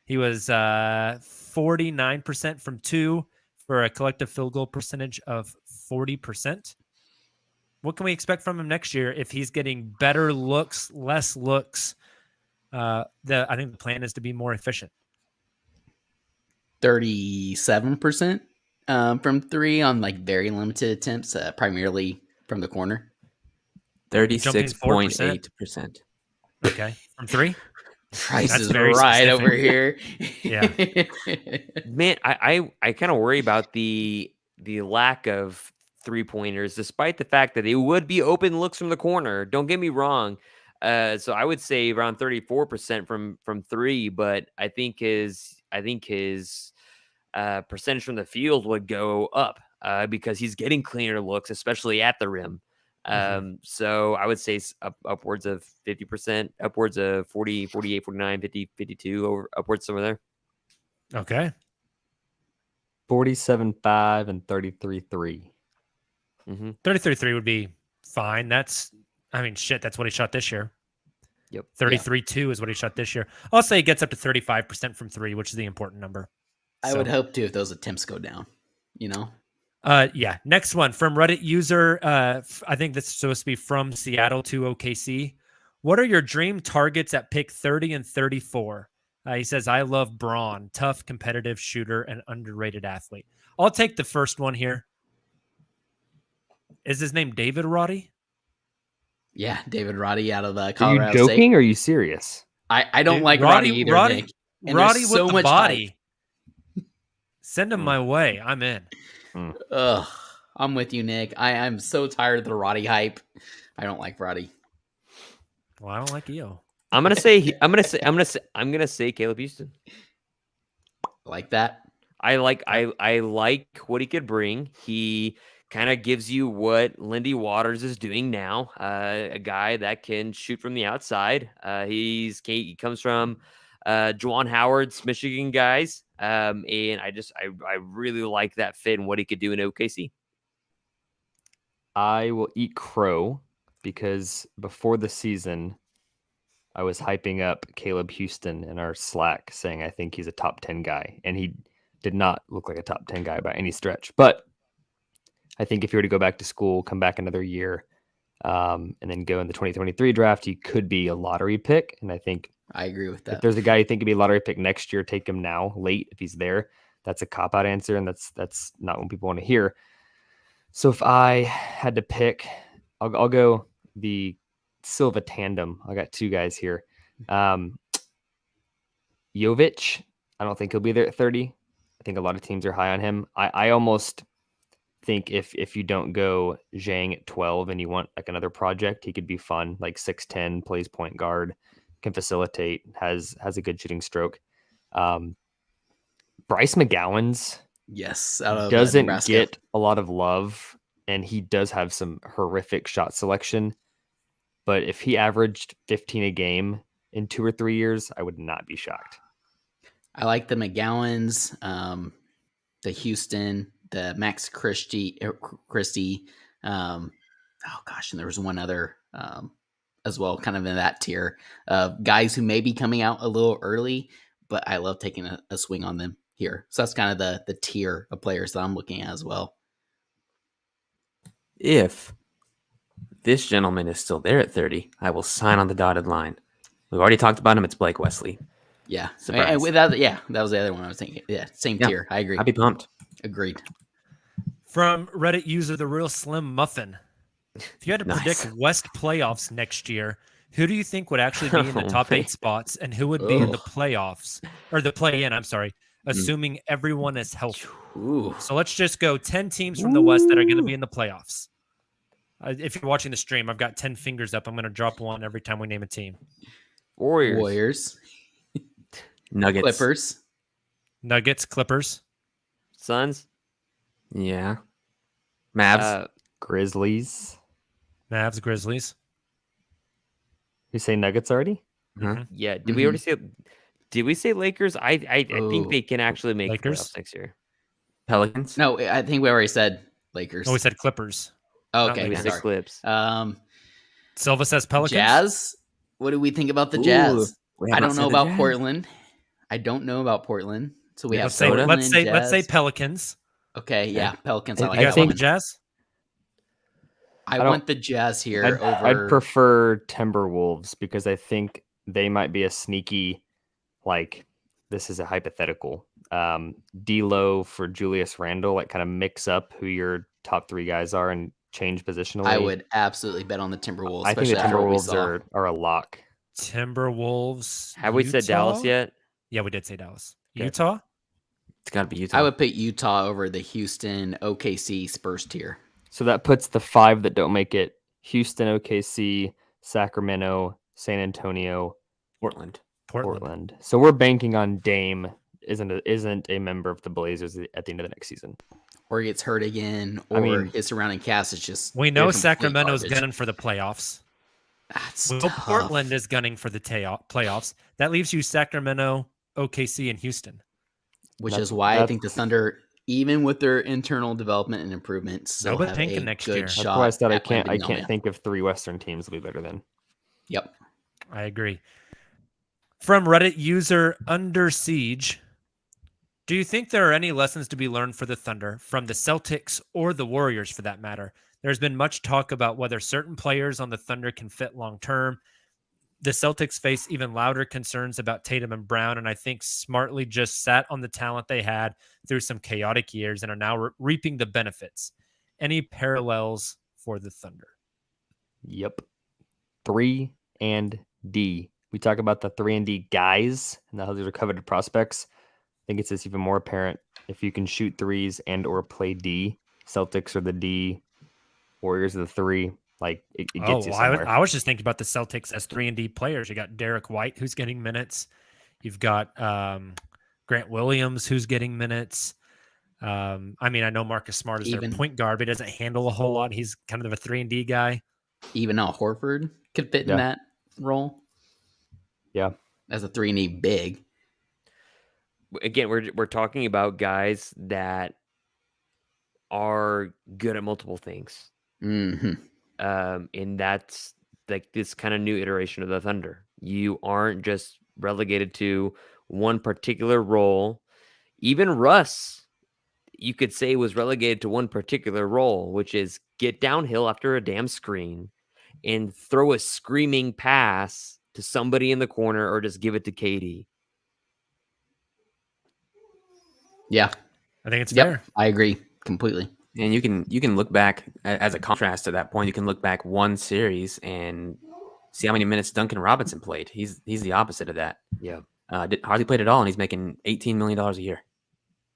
He was 49% from two for a collective field goal percentage of 40%. What can we expect from him next year if he's getting better looks, less looks? I think the plan is to be more efficient. 37% from three on like very limited attempts, primarily from the corner. 36.8%. Okay, from three. Price That's is very right specific. over here. Yeah. Man, I kind of worry about the lack of 3-pointers, despite the fact that it would be open looks from the corner. Don't get me wrong. So I would say around 34% from three, but I think his percentage from the field would go up because he's getting cleaner looks, especially at the rim. So I would say upwards of 50%, upwards of 40, 48, 49, 50, 52, over upwards somewhere there. Okay. 47.5 and 33.3. 33.3 would be fine. That's what he shot this year. Yep. 33.2 is what he shot this year. I'll say he gets up to 35% from three, which is the important number. I would hope to if those attempts go down, you know? Yeah. Next one from Reddit user. I think this is supposed to be from Seattle to OKC. What are your dream targets at pick 30 and 34? He says, I love Braun, tough, competitive shooter, and underrated athlete. I'll take the first one here. Is his name David Roddy? Yeah, David Roddy out of Are Colorado you joking State. or are you serious? I don't Dude, like Roddy either, Nick. And Roddy there's with so the much body. hype. Send him my way. I'm in. Ugh, I'm with you, Nick. I'm so tired of the Roddy hype. I don't like Roddy. Well, I don't like EO. I'm gonna say Caleb Houston. Like that. I like what he could bring. He kind of gives you what Lindy Waters is doing now. A guy that can shoot from the outside. He comes from Juwan Howard's Michigan guys. And I really like that fit and what he could do in OKC. I will eat crow because before the season, I was hyping up Caleb Houston in our Slack saying I think he's a top 10 guy. And he did not look like a top 10 guy by any stretch. But I think if you were to go back to school, come back another year, and then go in the 2023 draft, he could be a lottery pick. And I think I agree with that. if there's a guy you think could be a lottery pick next year, take him now, late if he's there. That's a cop-out answer, and that's not what people want to hear. So if I had to pick, I'll go the Silva tandem. I got two guys here. Jovic, I don't think he'll be there at 30. I think a lot of teams are high on him. I almost think if you don't go Zhang at 12 and you want like another project, he could be fun, like 6'10", plays point guard, can facilitate, has a good shooting stroke. Bryce McGowan's Yes, out of doesn't Nebraska. get a lot of love, and he does have some horrific shot selection. But if he averaged 15 a game in 2 or 3 years, I would not be shocked. I like the McGowans, the Houston, the Max Christie. And there was one other as well, kind of in that tier of guys who may be coming out a little early, but I love taking a swing on them here. So that's kind of the tier of players that I'm looking at as well. If this gentleman is still there at 30, I will sign on the dotted line. We've already talked about him. It's Blake Wesley. Yeah. Surprise. And that was the other one I was thinking. Yeah, same tier. I agree. I'd be pumped. Agreed. From Reddit user The Real Slim Muffin. If you had to Nice. predict West playoffs next year, who do you think would actually be in the Oh, top man. 8 spots, and who would be in the Ugh. playoffs or the play-in? I'm sorry, assuming everyone is healthy. Ooh. So let's just go 10 teams from the West that are going to be in the playoffs. If you're watching the stream, I've got 10 fingers up. I'm going to drop one every time we name a team. Warriors. Nuggets. Clippers. Nuggets, Clippers, Suns. Yeah. Mavs. Grizzlies. Mavs, Grizzlies. You say Nuggets already? Yeah. Did we already say? Did we say Lakers? I think they can actually make Lakers? playoffs next year. Pelicans. No, I think we already said Lakers. Oh, we said Clippers. Okay, We Lakers. said sorry. Clips. Silva says Pelicans. Jazz. What do we think about the Ooh, Jazz? we have I not don't said know the about Jazz. Portland. I don't know about Portland. So we have Let's say Portland, let's say Jazz. Pelicans. Okay, yeah, Pelicans. I I like You guys that want think- the Jazz? I don't- want the Jazz here I'd over. prefer Timberwolves because I think they might be a sneaky, like, this is a hypothetical. D'Lo for Julius Randle, like kind of mix up who your top 3 guys are and change positionally. I would absolutely bet on the Timberwolves. I think the especially after what we Timberwolves saw. are a lock. Timberwolves. Have we said Dallas Utah? yet? Yeah, we did say Dallas. Okay. Utah? It's got to be Utah. I would put Utah over the Houston, OKC, Spurs tier. So that puts the 5 that don't make it: Houston, OKC, Sacramento, San Antonio, Portland. Portland. So we're banking on Dame isn't a member of the Blazers at the end of the next season. Or gets hurt again, or I mean- his surrounding cast is just. We know they're complete Sacramento's garbage. gunning for the playoffs. That's We know tough. Portland is gunning for the playoffs. That leaves you Sacramento, OKC, and Houston. Which That's- is why I that's- think the Thunder, even with their internal development and improvement, still Nobody's have tanking a next good year. That's shot. why I said I at winning can't the Nomad. think of 3 Western teams will be better than. Yep. I agree. From Reddit user Under Siege, do you think there are any lessons to be learned for the Thunder from the Celtics or the Warriors for that matter? There's been much talk about whether certain players on the Thunder can fit long term. The Celtics face even louder concerns about Tatum and Brown, and I think smartly just sat on the talent they had through some chaotic years and are now reaping the benefits. Any parallels for the Thunder? Yep. 3 and D. We talk about the 3 and D guys and how these are coveted prospects. I think it's just even more apparent if you can shoot threes and or play D. Celtics are the D, Warriors are the 3. Like it gets you somewhere. I was just thinking about the Celtics as 3 and D players. You got Derek White, who's getting minutes. You've got Grant Williams, who's getting minutes. I mean, I know Marcus Smart is their point guard, but he doesn't handle a whole lot. He's kind of a 3 and D guy. Even Al Horford could fit in that role. Yeah. As a 3 and D big. Again, we're talking about guys that are good at multiple things. Mm-hmm. And that's like this kind of new iteration of the Thunder. You aren't just relegated to one particular role. Even Russ, you could say, was relegated to one particular role, which is get downhill after a damn screen and throw a screaming pass to somebody in the corner or just give it to KD. Yeah. I think it's fair. I agree completely. And you can look back as a contrast to that point. You can look back one series and see how many minutes Duncan Robinson played. He's the opposite of that. Yeah, hardly played at all, and he's making $18 million a year.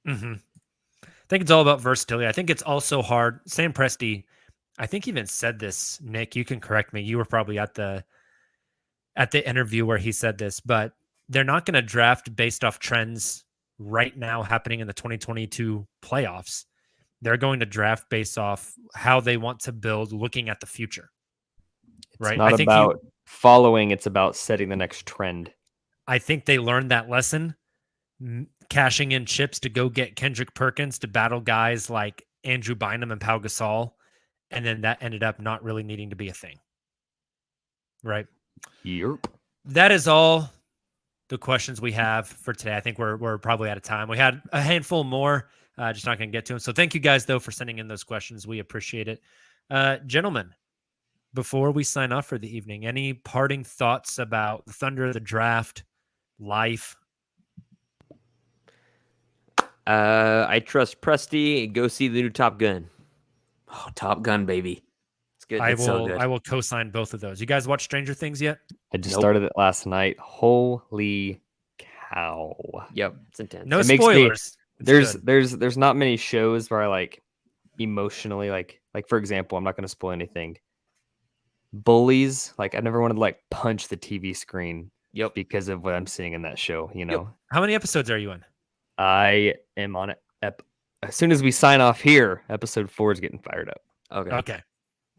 Mm-hmm. I think it's all about versatility. I think it's also hard. Sam Presti, I think even said this. Nick, you can correct me. You were probably at the interview where he said this, but they're not going to draft based off trends right now happening in the 2022 playoffs. They're going to draft based off how they want to build, looking at the future. It's right? not I think about following, it's about setting the next trend. I think they learned that lesson, cashing in chips to go get Kendrick Perkins to battle guys like Andrew Bynum and Pau Gasol, and then that ended up not really needing to be a thing. Right? Yep. That is all the questions we have for today. I think we're probably out of time. We had a handful more, just not going to get to them. So thank you guys, though, for sending in those questions. We appreciate it. Gentlemen, before we sign off for the evening, any parting thoughts about the Thunder, the draft, life? I trust Presty. Go see the new Top Gun. Oh, Top Gun, baby. It's good. I It's so will good. I will co-sign both of those. You guys watch Stranger Things yet? I just Nope. started it last night. Holy cow! Yep, it's intense. No It makes me- spoilers. It's good. There's not many shows where I like emotionally like for example, I'm not going to spoil anything. Bullies, like I never wanted to like punch the TV screen Yep. because of what I'm seeing in that show, you know. How many episodes are you in? I am on it. As soon as we sign off here, episode 4 is getting fired up. Okay. Okay.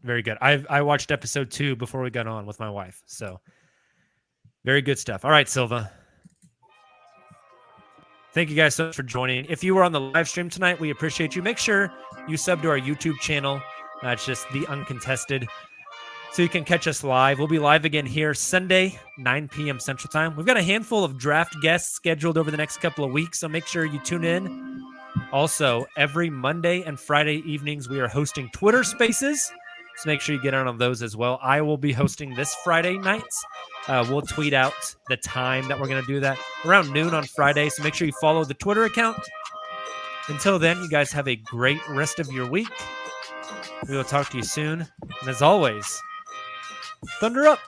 Very good. I watched episode 2 before we got on with my wife. So very good stuff. All right, Silva. Thank you guys so much for joining. If you were on the live stream tonight, we appreciate you. Make sure you sub to our YouTube channel. It's just The Uncontested. So you can catch us live. We'll be live again here Sunday, 9 p.m. Central Time. We've got a handful of draft guests scheduled over the next couple of weeks, so make sure you tune in. Also, every Monday and Friday evenings, we are hosting Twitter Spaces, so make sure you get on those as well. I will be hosting this Friday nights. We'll tweet out the time that we're going to do that around noon on Friday, so make sure you follow the Twitter account. Until then, you guys have a great rest of your week. We will talk to you soon. And as always, Thunder up!